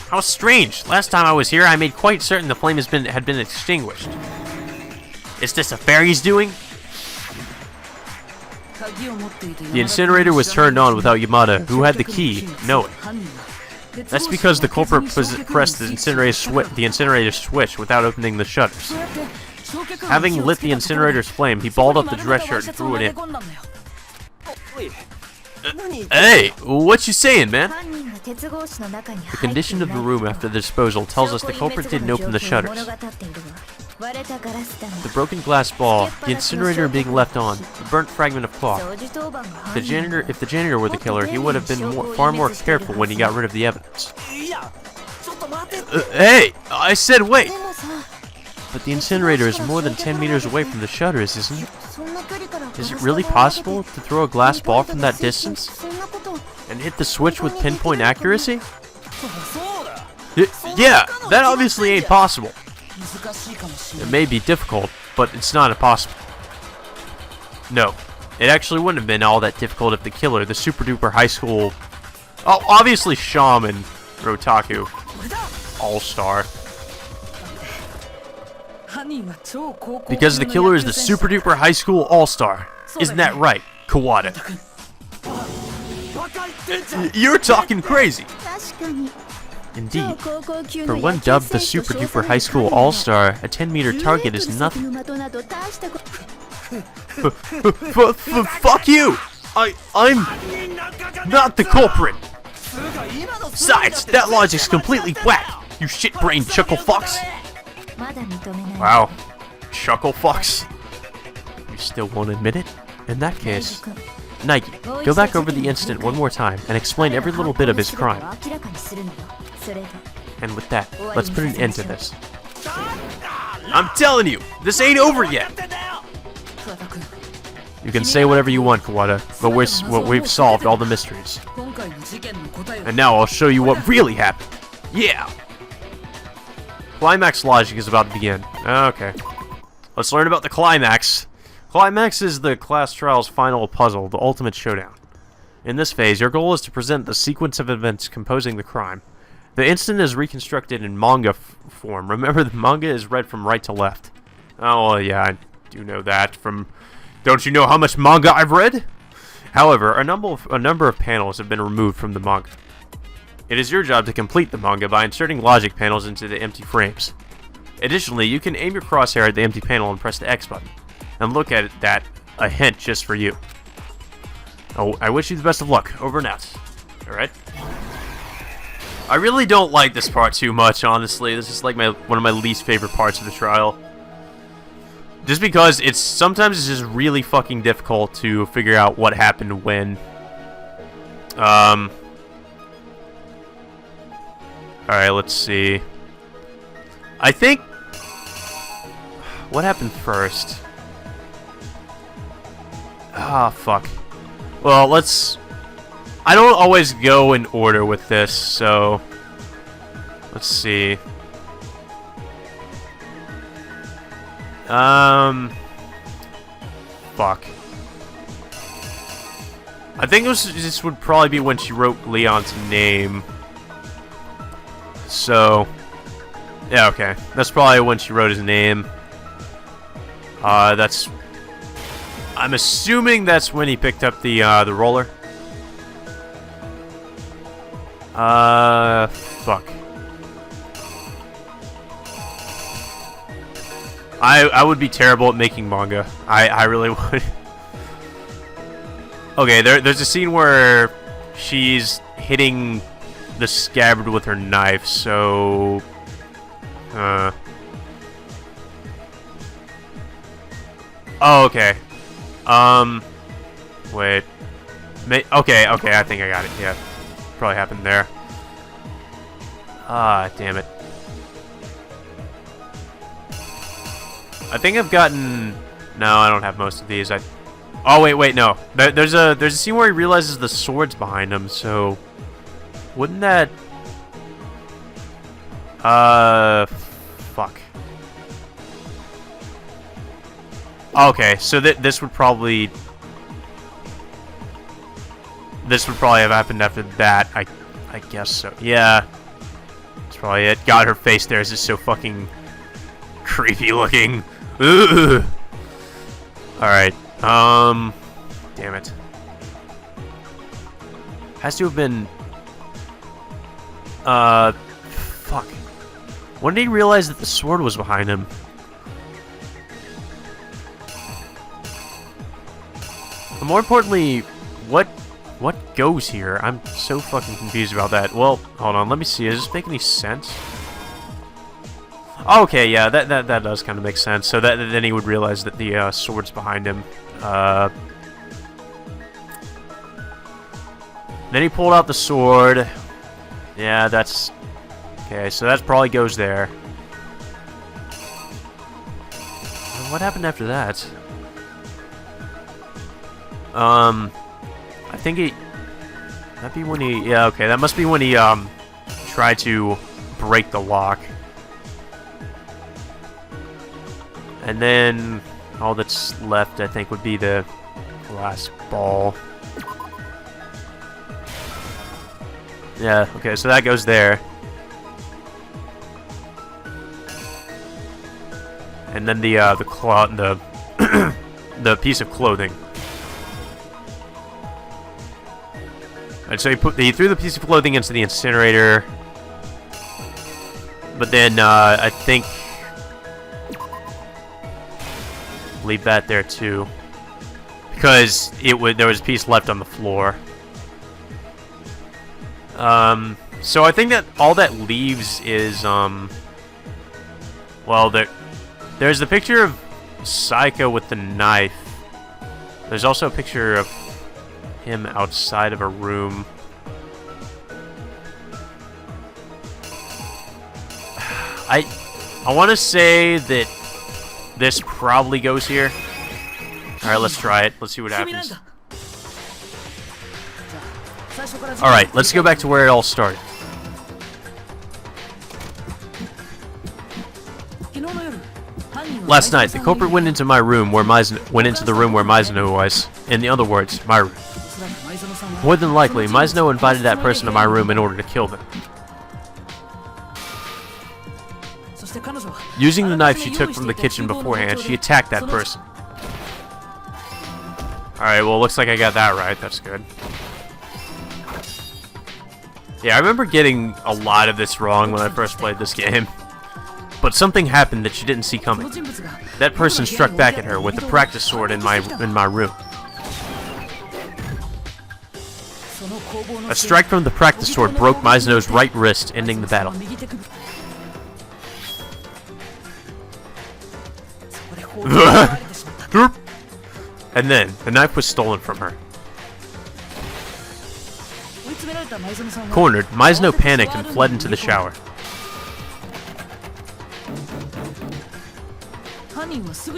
How strange. Last time I was here, I made quite certain the flame had been extinguished. Is this a fairy's doing? The incinerator was turned on without Yamada, who had the key, knowing. That's because the culprit pressed the incinerator switch without opening the shutters. Having lit the incinerator's flame, he balled up the dress shirt and threw it in. Hey, what you saying, man? The condition of the room after the disposal tells us the culprit didn't open the shutters. The broken glass ball, the incinerator being left on, the burnt fragment of cloth. If the janitor were the killer, he would have been far more careful when he got rid of the evidence. Hey, I said wait! But the incinerator is more than 10 meters away from the shutters, isn't it? Is it really possible to throw a glass ball from that distance? And hit the switch with pinpoint accuracy? Yeah, that obviously ain't possible. It may be difficult, but it's not impossible. No, it actually wouldn't have been all that difficult if the killer, the super duper high school... Oh, obviously Shaman Rotaku. All-star. Because the killer is the super duper high school all-star. Isn't that right, Kawada? You're talking crazy. Indeed. For one dubbed the super duper high school all-star, a 10-meter target is nothing. Fuck you! I'm not the culprit! Besides, that logic's completely whack, you shit-brained chuckle fox! Wow. Chuckle fox? You still won't admit it? In that case, Nike, go back over the incident one more time and explain every little bit of his crime. And with that, let's put an end to this. I'm telling you, this ain't over yet! You can say whatever you want, Kawada, but we've solved all the mysteries. And now I'll show you what really happened. Yeah! Climax logic is about to begin. Okay. Let's learn about the climax. Climax is the class trial's final puzzle, the ultimate showdown. In this phase, your goal is to present the sequence of events composing the crime. The incident is reconstructed in manga form. Remember, the manga is read from right to left. Oh, well, yeah, I do know that from... Don't you know how much manga I've read? However, a number of panels have been removed from the manga. It is your job to complete the manga by inserting logic panels into the empty frames. Additionally, you can aim your crosshair at the empty panel and press the X button. And look at that, a hint just for you. Oh, I wish you the best of luck. Over and out. Alright? I really don't like this part too much, honestly. This is like one of my least favorite parts of the trial. Just because sometimes it's just really fucking difficult to figure out what happened when. Alright, let's see. I think... What happened first? Ah, fuck. Well, let's... I don't always go in order with this, so... Let's see. Fuck. I think this would probably be when she wrote Leon's name. So... Yeah, okay. That's probably when she wrote his name. That's... I'm assuming that's when he picked up the roller. Fuck. I would be terrible at making manga. I really would. Okay, there's a scene where she's hitting the scabbard with her knife, so... Oh, okay. Wait. Okay, I think I got it, yeah. Probably happened there. Ah, damn it. I think I've gotten... No, I don't have most of these. Oh, wait, no. There's a scene where he realizes the sword's behind him, so... Wouldn't that... Fuck. Okay, so this would probably... This would probably have happened after that. I guess so. Yeah. That's probably it. God, her face there is just so fucking... creepy looking. Ugh. Alright. Damn it. Has to have been... Fuck. When did he realize that the sword was behind him? But more importantly, what goes here? I'm so fucking confused about that. Well, hold on, let me see. Does this make any sense? Okay, yeah, that does kind of make sense. So then he would realize that the sword's behind him. Then he pulled out the sword. Yeah, that's... Okay, so that probably goes there. What happened after that? I think he... That'd be when he... Yeah, okay, that must be when he, tried to break the lock. And then all that's left, I think, would be the glass ball. Yeah, okay, so that goes there. and then the the piece of clothing. And so he threw the piece of clothing into the incinerator, but then I think leave that there too, because there was a piece left on the floor. So I think that all that leaves is well, there's the picture of Psycho with the knife. There's also a picture of him outside of a room. I want to say that this probably goes here. Alright, let's try it. Let's see what happens. Alright, let's go back to where it all started. Last night, the culprit went into my room where Mizuno was. In other words, my room. More than likely, Mizuno invited that person to my room in order to kill them. Using the knife she took from the kitchen beforehand, she attacked that person. Alright, well, looks like I got that right. That's good. Yeah, I remember getting a lot of this wrong when I first played this game. But something happened that she didn't see coming. That person struck back at her with the practice sword in my room. A strike from the practice sword broke Mizuno's right wrist, ending the battle. And then, the knife was stolen from her. Cornered, Mizuno panicked and fled into the shower.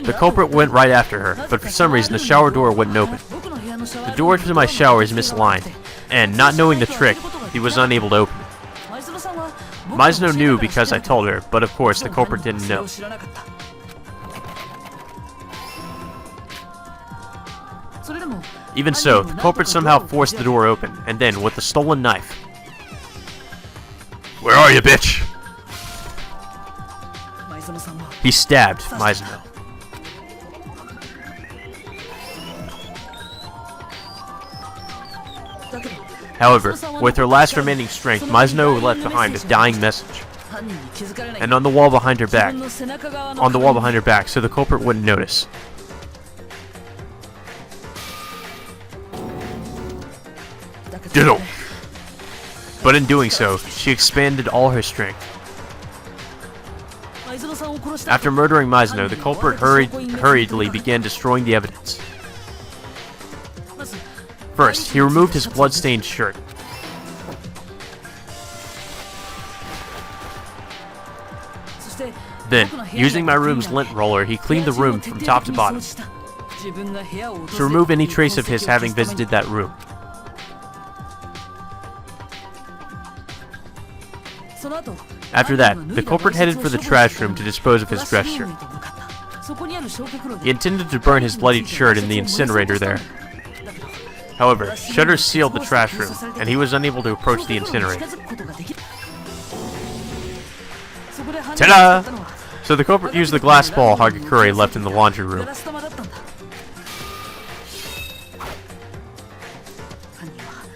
The culprit went right after her, but for some reason the shower door wouldn't open. The door to my shower is misaligned, and not knowing the trick, he was unable to open it. Mizuno knew because I told her, but of course the culprit didn't know. Even so, the culprit somehow forced the door open, and then, with the stolen knife... Where are you, bitch? He stabbed Mizuno. However, with her last remaining strength, Mizuno left behind a dying message. And on the wall behind her back, so the culprit wouldn't notice. Ditto. But in doing so, she expanded all her strength. After murdering Mizuno, the culprit hurriedly began destroying the evidence. First, he removed his blood-stained shirt. Then, using my room's lint roller, he cleaned the room from top to bottom to remove any trace of his having visited that room. After that, the culprit headed for the trash room to dispose of his dress shirt. He intended to burn his bloodied shirt in the incinerator there. However, shutters sealed the trash room, and he was unable to approach the incinerator. Ta-da! So the culprit used the glass ball Hagakure left in the laundry room.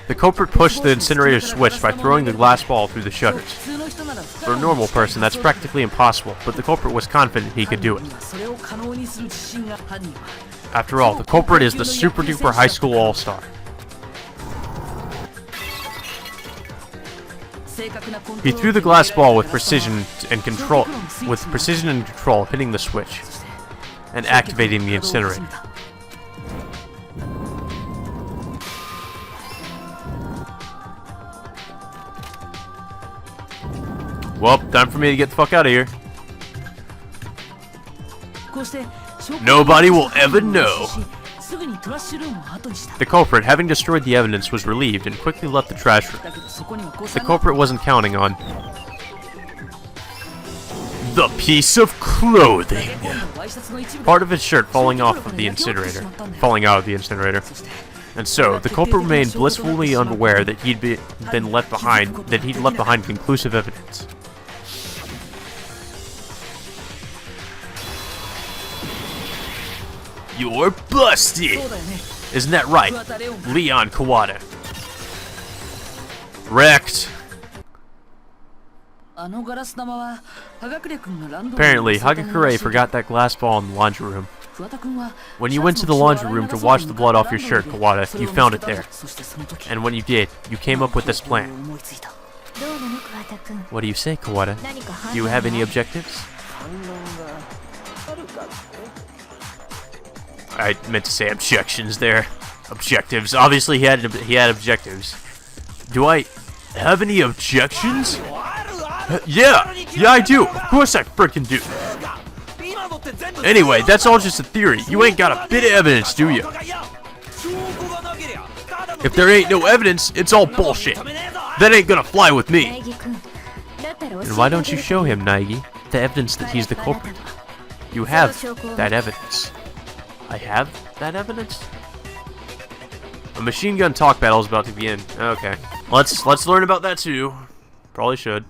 The culprit pushed the incinerator switch by throwing the glass ball through the shutters. For a normal person, that's practically impossible, but the culprit was confident he could do it. After all, the culprit is the super-duper high school all-star. He threw the glass ball with precision and control, hitting the switch and activating the incinerator. Well, time for me to get the fuck out of here. Nobody will ever know. The culprit, having destroyed the evidence, was relieved and quickly left the trash room. The culprit wasn't counting on the piece of clothing. Part of his shirt falling out of the incinerator. And so, the culprit remained blissfully unaware that he'd left behind conclusive evidence. You're busted! Isn't that right, Leon Kawada? Wrecked. Apparently, Hagakure forgot that glass ball in the laundry room. When you went to the laundry room to wash the blood off your shirt, Kawada, you found it there. And when you did, you came up with this plan. What do you say, Kawada? Do you have any objectives? I meant to say objections there. Objectives. Obviously, he had objectives. Do I have any objections? Yeah, I do. Of course I frickin' do. Anyway, that's all just a theory. You ain't got a bit of evidence, do you? If there ain't no evidence, it's all bullshit. That ain't gonna fly with me. And why don't you show him, Naegi, the evidence that he's the culprit? You have that evidence. I have that evidence? A machine gun talk battle is about to begin. Okay. Let's learn about that too. Probably should.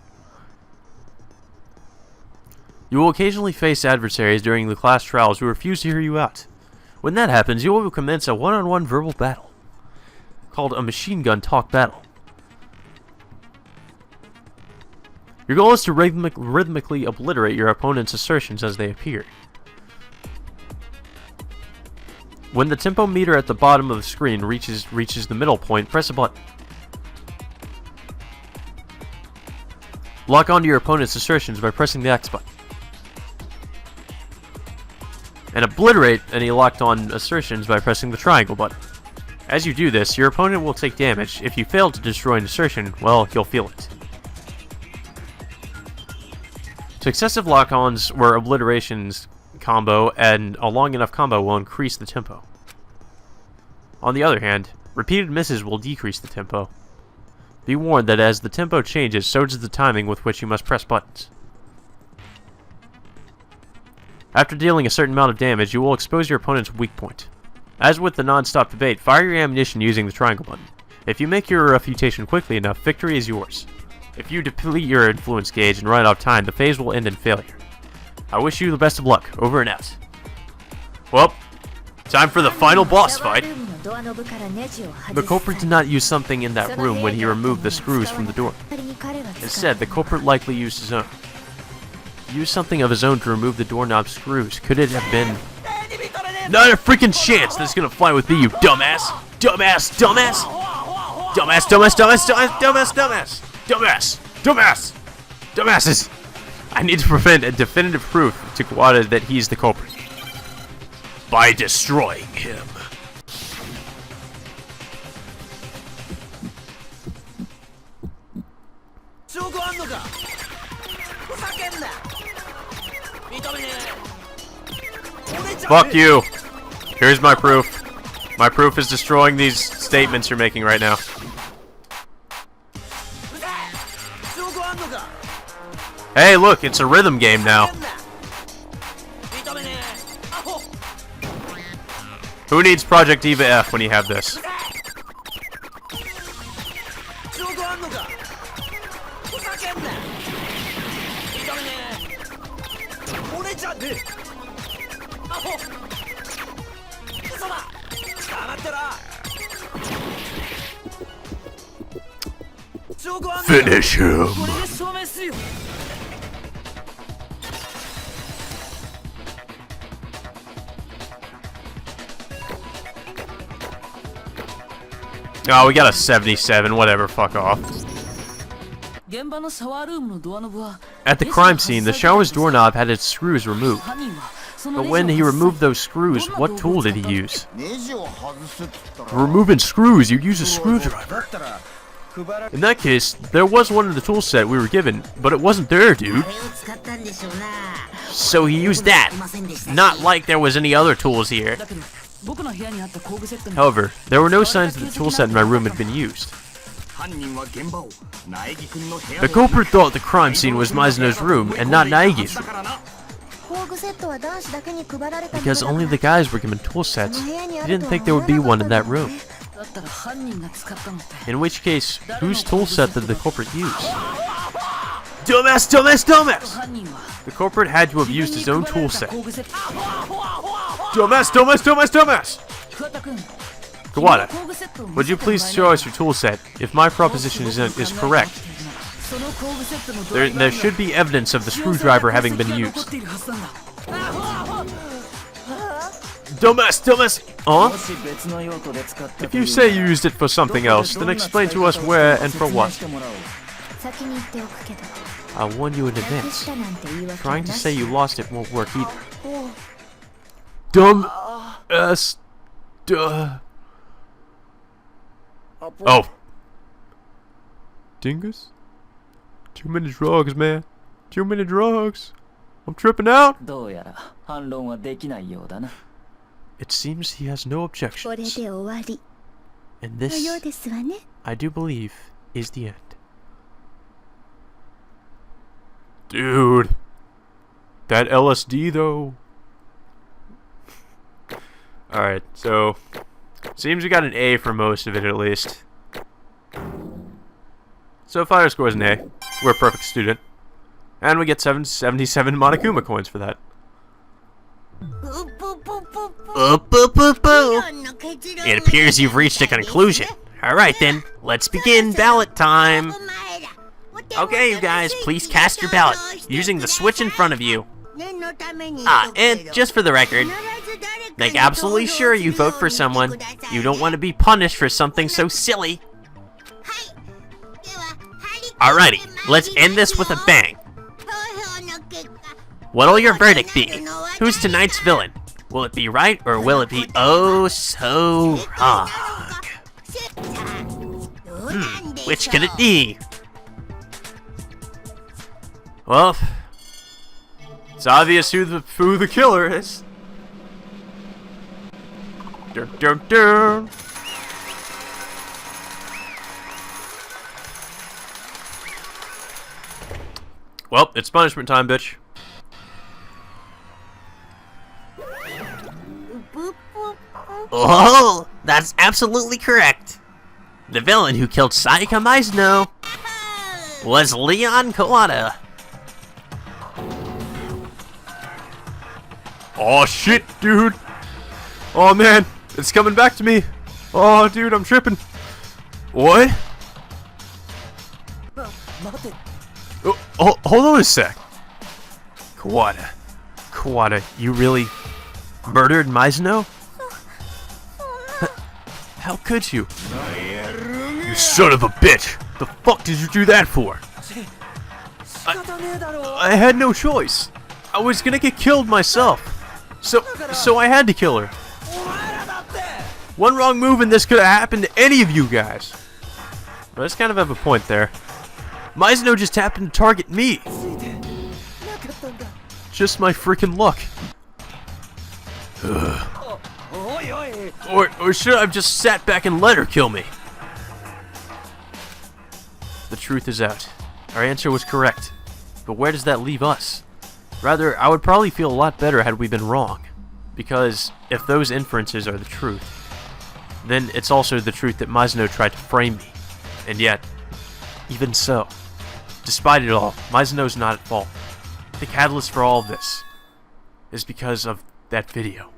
You will occasionally face adversaries during the class trials who refuse to hear you out. When that happens, you will commence a one-on-one verbal battle, called a machine gun talk battle. Your goal is to rhythmically obliterate your opponent's assertions as they appear. When the tempo meter at the bottom of the screen reaches the middle point, press a button. Lock onto your opponent's assertions by pressing the X button. And obliterate any locked-on assertions by pressing the triangle button. As you do this, your opponent will take damage. If you fail to destroy an assertion, well, you'll feel it. Successive lock-ons where obliterations combo and a long enough combo will increase the tempo. On the other hand, repeated misses will decrease the tempo. Be warned that as the tempo changes, so does the timing with which you must press buttons. After dealing a certain amount of damage, you will expose your opponent's weak point. As with the non-stop debate, fire your ammunition using the triangle button. If you make your refutation quickly enough, victory is yours. If you deplete your influence gauge and run out of time, the phase will end in failure. I wish you the best of luck. Over and out. Well, time for the final boss fight. The culprit did not use something in that room when he removed the screws from the door. Instead, the culprit likely used his own. He used something of his own to remove the doorknob screws. Could it have been... Not a freaking chance that's gonna fly with me, you dumbass! Dumbass! Dumbass! Dumbass! Dumbass! Dumbass! Dumbass! Dumbass! Dumbass! Dumbass! Dumbasses! I need to prevent a definitive proof to Kawada that he's the culprit. By destroying him. Fuck you! Here's my proof. My proof is destroying these statements you're making right now. Hey, look, it's a rhythm game now. Who needs Project Diva F when you have this? Finish him! Oh, we got a 77, whatever, fuck off. At the crime scene, the shower's doorknob had its screws removed. But when he removed those screws, what tool did he use? For removing screws, you'd use a screwdriver. In that case, there was one in the tool set we were given, but it wasn't there, dude. So he used that. Not like there was any other tools here. However, there were no signs that the tool set in my room had been used. The culprit thought the crime scene was Mizuno's room and not Naegi's room. Because only the guys were given tool sets, he didn't think there would be one in that room. In which case, whose tool set did the culprit use? Dumbass, dumbass, dumbass! The culprit had to have used his own tool set. Dumbass! Kawada, would you please show us your tool set? If my proposition is correct, there should be evidence of the screwdriver having been used. Dumbass! If you say you used it for something else, then explain to us where and for what. I'll warn you in advance. Trying to say you lost it won't work either. Dumbass. Duh. Oh. Dingus? Too many drugs, man. Too many drugs. I'm tripping out. It seems he has no objections. And this, I do believe, is the end. Dude. That LSD, though. Alright, so... seems we got an A for most of it, at least. So final score is an A. We're a perfect student. And we get 777 Monokuma coins for that. It appears you've reached a conclusion. Alright then, let's begin ballot time. Okay, you guys, please cast your ballot using the switch in front of you. And just for the record, make absolutely sure you vote for someone. You don't want to be punished for something so silly. Alrighty, let's end this with a bang. What'll your verdict be? Who's tonight's villain? Will it be right or will it be oh so wrong? Which could it be? Well, it's obvious who the killer is. Dun, dun, dun. Well, it's punishment time, bitch. Oh, that's absolutely correct. The villain who killed Sayaka Mizuno was Leon Kawada. Oh shit, dude. Oh man, it's coming back to me. Oh dude, I'm tripping. What? Oh, hold on a sec. Kawada, you really murdered Mizuno? How could you? You son of a bitch! The fuck did you do that for? I had no choice. I was gonna get killed myself. So I had to kill her. One wrong move and this could have happened to any of you guys. But I just kind of have a point there. Mizuno just happened to target me. Just my freaking luck. Or should I have just sat back and let her kill me? The truth is out. Our answer was correct. But where does that leave us? Rather, I would probably feel a lot better had we been wrong. Because if those inferences are the truth, then it's also the truth that Mizuno tried to frame me. And yet, even so, despite it all, Mizuno's not at fault. The catalyst for all of this is because of that video.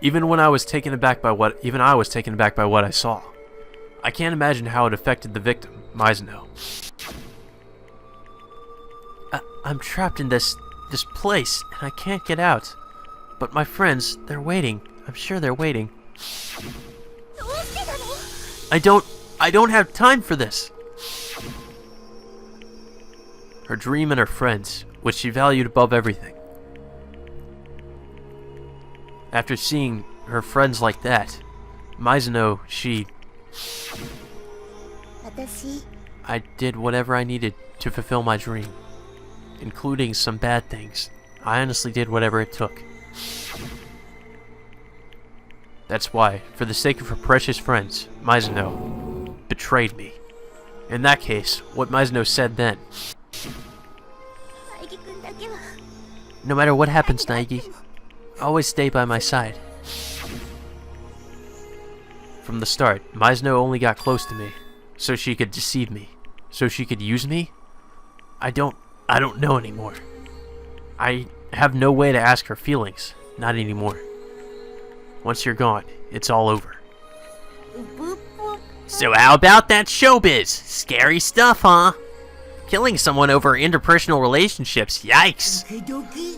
Even I was taken aback by what I saw. I can't imagine how it affected the victim, Mizuno. I'm trapped in this place, and I can't get out. But my friends, they're waiting. I'm sure they're waiting. I don't have time for this. Her dream and her friends, which she valued above everything. After seeing her friends like that, Mizuno, I did whatever I needed to fulfill my dream, including some bad things. I honestly did whatever it took. That's why, for the sake of her precious friends, Mizuno betrayed me. In that case, what Mizuno said then. No matter what happens, Naegi, always stay by my side. From the start, Mizuno only got close to me, so she could deceive me, so she could use me. I don't know anymore. I have no way to ask her feelings. Not anymore. Once you're gone, it's all over. So how about that showbiz? Scary stuff, huh? Killing someone over interpersonal relationships, yikes.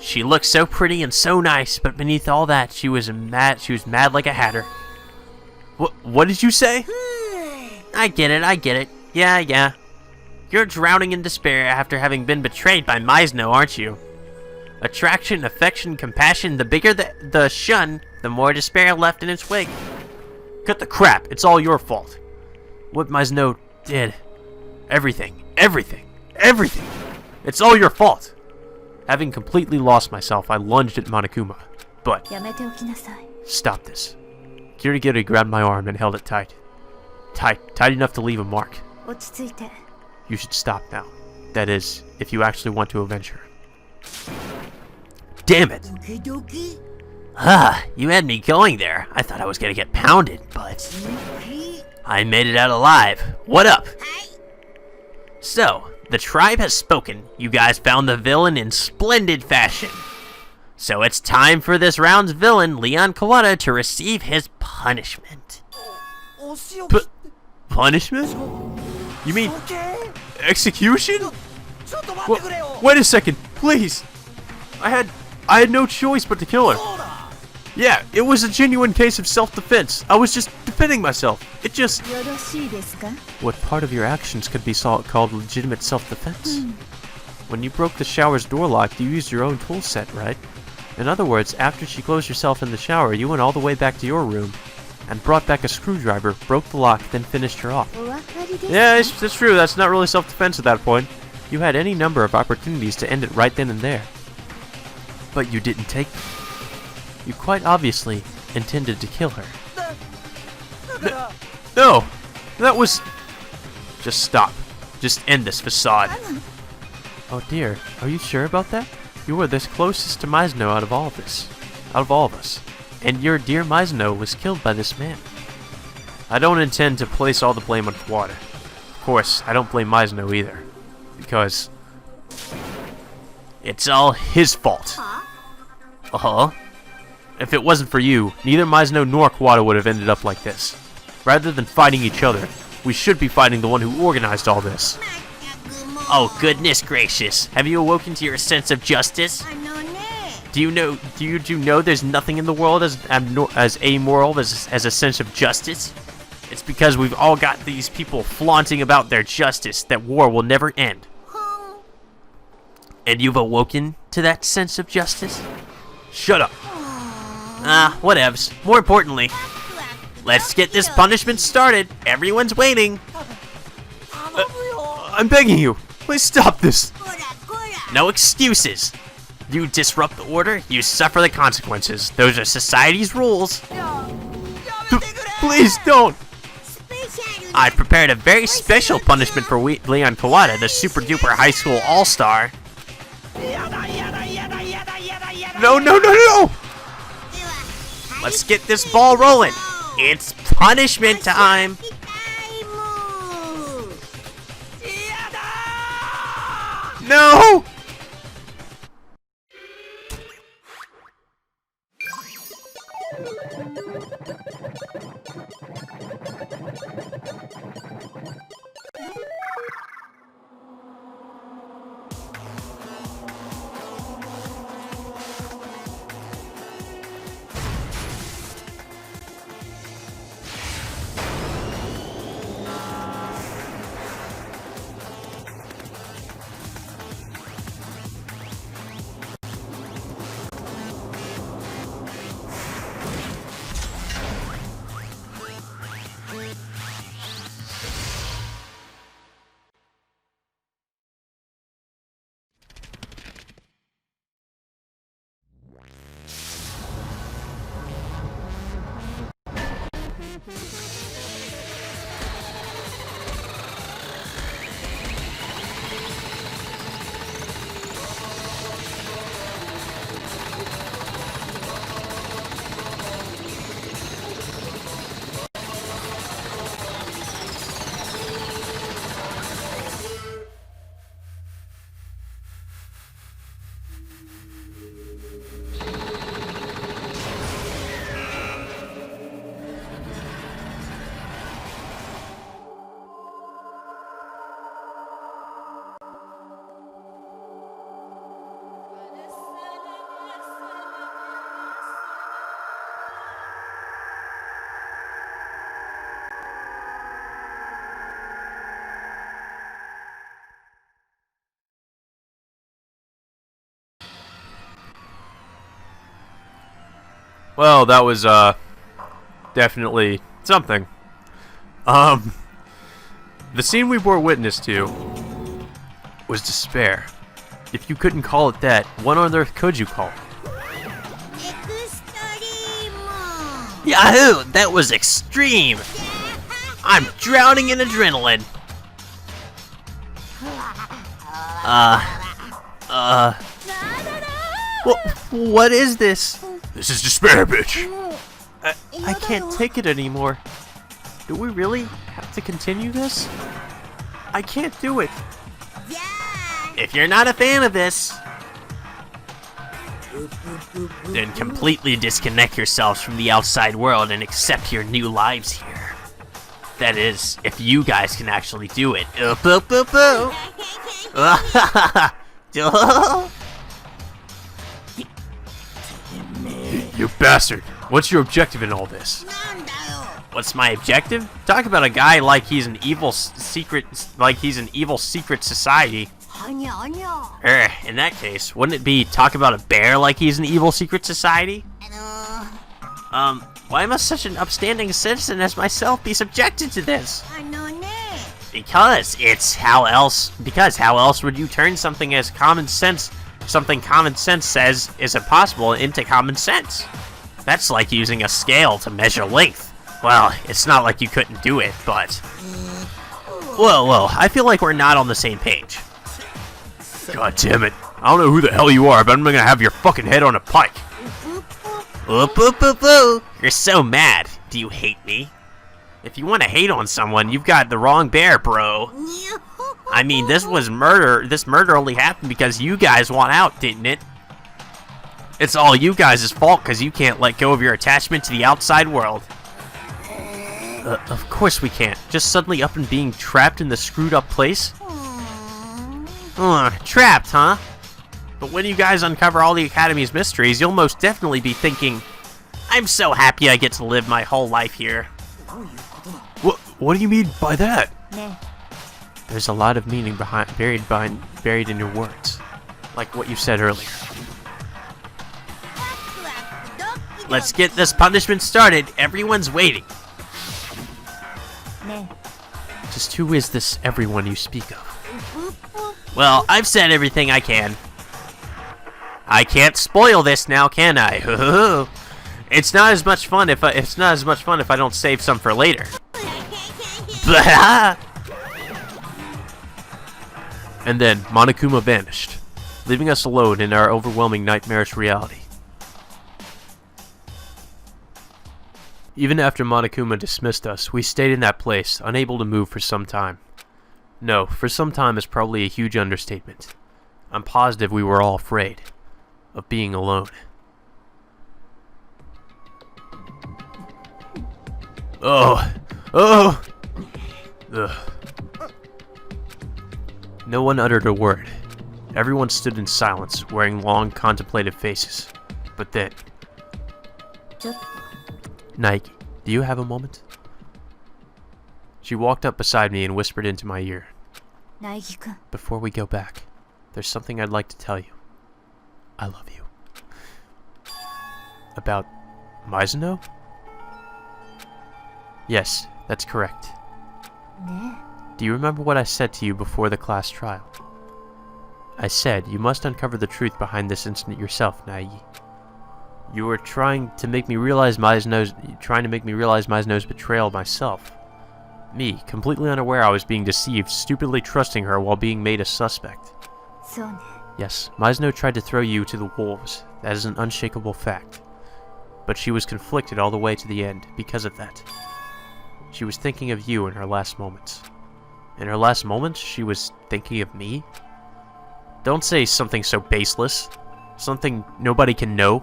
She looked so pretty and so nice, but beneath all that, she was mad like a hatter. What did you say? I get it. Yeah. You're drowning in despair after having been betrayed by Mizno, aren't you? Attraction, affection, compassion, the bigger the shun, the more despair left in its wake. Cut the crap, it's all your fault. What Mizno did. Everything. It's all your fault. Having completely lost myself, I lunged at Monokuma. But... Stop this. Kirigiri grabbed my arm and held it tight. Tight enough to leave a mark. You should stop now. That is, if you actually want to avenge her. Damn it! You had me going there. I thought I was gonna get pounded, but... I made it out alive. What up? So, the tribe has spoken. You guys found the villain in splendid fashion. So it's time for this round's villain, Leon Kawada, to receive his punishment. Punishment? You mean execution? Wait a second, please. I had no choice but to kill her. Yeah, it was a genuine case of self-defense. I was just defending myself. It just... What part of your actions could be called legitimate self-defense? When you broke the shower's door lock, you used your own tool set, right? In other words, after she closed herself in the shower, you went all the way back to your room and brought back a screwdriver, broke the lock, then finished her off. Yeah, it's true. That's not really self-defense at that point. You had any number of opportunities to end it right then and there. But you didn't take them. You quite obviously intended to kill her. No! That was... Just stop. Just end this facade. Oh dear, are you sure about that? You were this closest to Mizno out of all of us. And your dear Mizno was killed by this man. I don't intend to place all the blame on Kawada. Of course, I don't blame Mizno either. Because... it's all his fault. If it wasn't for you, neither Mizno nor Kawada would have ended up like this. Rather than fighting each other, we should be fighting the one who organized all this. Oh, goodness gracious. Have you awoken to your sense of justice? Do you know there's nothing in the world as amoral as a sense of justice? It's because we've all got these people flaunting about their justice that war will never end. And you've awoken to that sense of justice? Shut up. Whatevs. More importantly, let's get this punishment started. Everyone's waiting. I'm begging you. Please stop this. No excuses. You disrupt the order, you suffer the consequences. Those are society's rules. Please don't. I prepared a very special punishment for Leon Kawada, the super duper high school all-star. No! Let's get this ball rolling. It's punishment time. No! Well, that was, definitely something. The scene we bore witness to was despair. If you couldn't call it that, what on earth could you call it? Yahoo! That was extreme! I'm drowning in adrenaline! What is this? This is despair, bitch! I can't take it anymore. Do we really have to continue this? I can't do it. If you're not a fan of this, then completely disconnect yourselves from the outside world and accept your new lives here. That is, if you guys can actually do it. You bastard! What's your objective in all this? What's my objective? Talk about a guy like he's an evil secret society. In that case, wouldn't it be talk about a bear like he's an evil secret society? Why must such an upstanding citizen as myself be subjected to this? Because how else would you turn something common sense says is impossible into common sense? That's like using a scale to measure length. Well, it's not like you couldn't do it, but... Whoa, I feel like we're not on the same page. God damn it. I don't know who the hell you are, but I'm gonna have your fucking head on a pike. You're so mad. Do you hate me? If you want to hate on someone, you've got the wrong bear, bro. I mean, this murder only happened because you guys want out, didn't it? It's all you guys' fault because you can't let go of your attachment to the outside world. Of course we can't. Just suddenly up and being trapped in the screwed up place? Trapped, huh? But when you guys uncover all the Academy's mysteries, you'll most definitely be thinking, I'm so happy I get to live my whole life here. What do you mean by that? There's a lot of meaning buried in your words. Like what you said earlier. Let's get this punishment started. Everyone's waiting. Just who is this everyone you speak of? Well, I've said everything I can. I can't spoil this now, can I? It's not as much fun if I don't save some for later. And then Monokuma vanished, leaving us alone in our overwhelming nightmarish reality. Even after Monokuma dismissed us, we stayed in that place, unable to move for some time. No, for some time is probably a huge understatement. I'm positive we were all afraid of being alone. Ugh. No one uttered a word. Everyone stood in silence, wearing long, contemplative faces. But then... Nike, do you have a moment? She walked up beside me and whispered into my ear. Before we go back, there's something I'd like to tell you. I love you. About Mizuno? Yes, that's correct. Do you remember what I said to you before the class trial? I said you must uncover the truth behind this incident yourself, Nagi. You were trying to make me realize Mizuno's betrayal myself. Me, completely unaware I was being deceived, stupidly trusting her while being made a suspect. Yes, Mizuno tried to throw you to the wolves. That is an unshakable fact. But she was conflicted all the way to the end because of that. She was thinking of you in her last moments. In her last moments, she was thinking of me? Don't say something so baseless. Something nobody can know.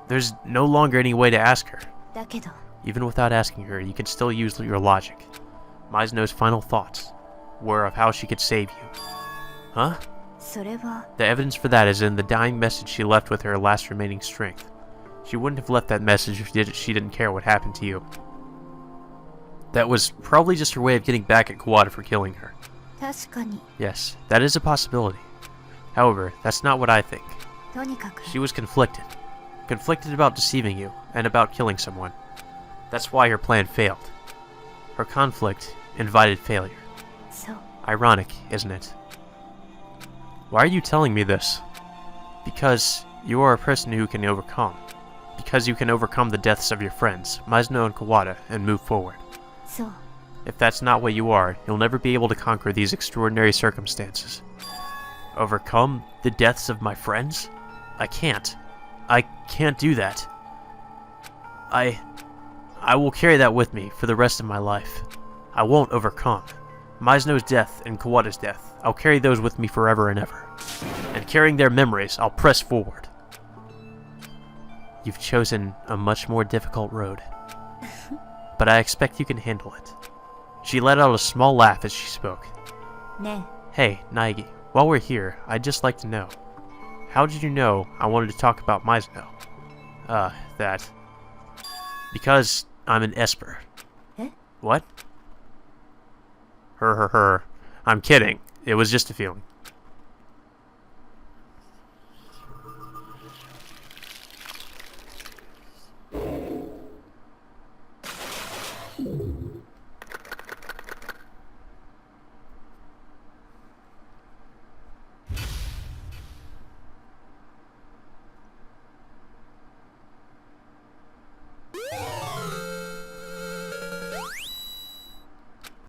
There's no longer any way to ask her. Even without asking her, you can still use your logic. Mizuno's final thoughts were of how she could save you. Huh? The evidence for that is in the dying message she left with her last remaining strength. She wouldn't have left that message if she didn't care what happened to you. That was probably just her way of getting back at Kawada for killing her. Yes, that is a possibility. However, that's not what I think. She was conflicted. conflicted about deceiving you, and about killing someone. That's why her plan failed. Her conflict invited failure. So, Ironic, isn't it? Why are you telling me this? Because you are a person who can overcome. Because you can overcome the deaths of your friends, Mizuno and Kawada, and move forward. so, If that's not what you are, you'll never be able to conquer these extraordinary circumstances. Overcome the deaths of my friends? I can't. I can't do that. I will carry that with me for the rest of my life. I won't overcome. Mizuno's death and Kawada's death, I'll carry those with me forever and ever. And carrying their memories, I'll press forward. You've chosen a much more difficult road. But I expect you can handle it. She let out a small laugh as she spoke. ne. Hey, Naegi, while we're here, I'd just like to know. How did you know I wanted to talk about Mizuno? That. Because I'm an Esper. Eh? What? Her. I'm kidding. It was just a feeling.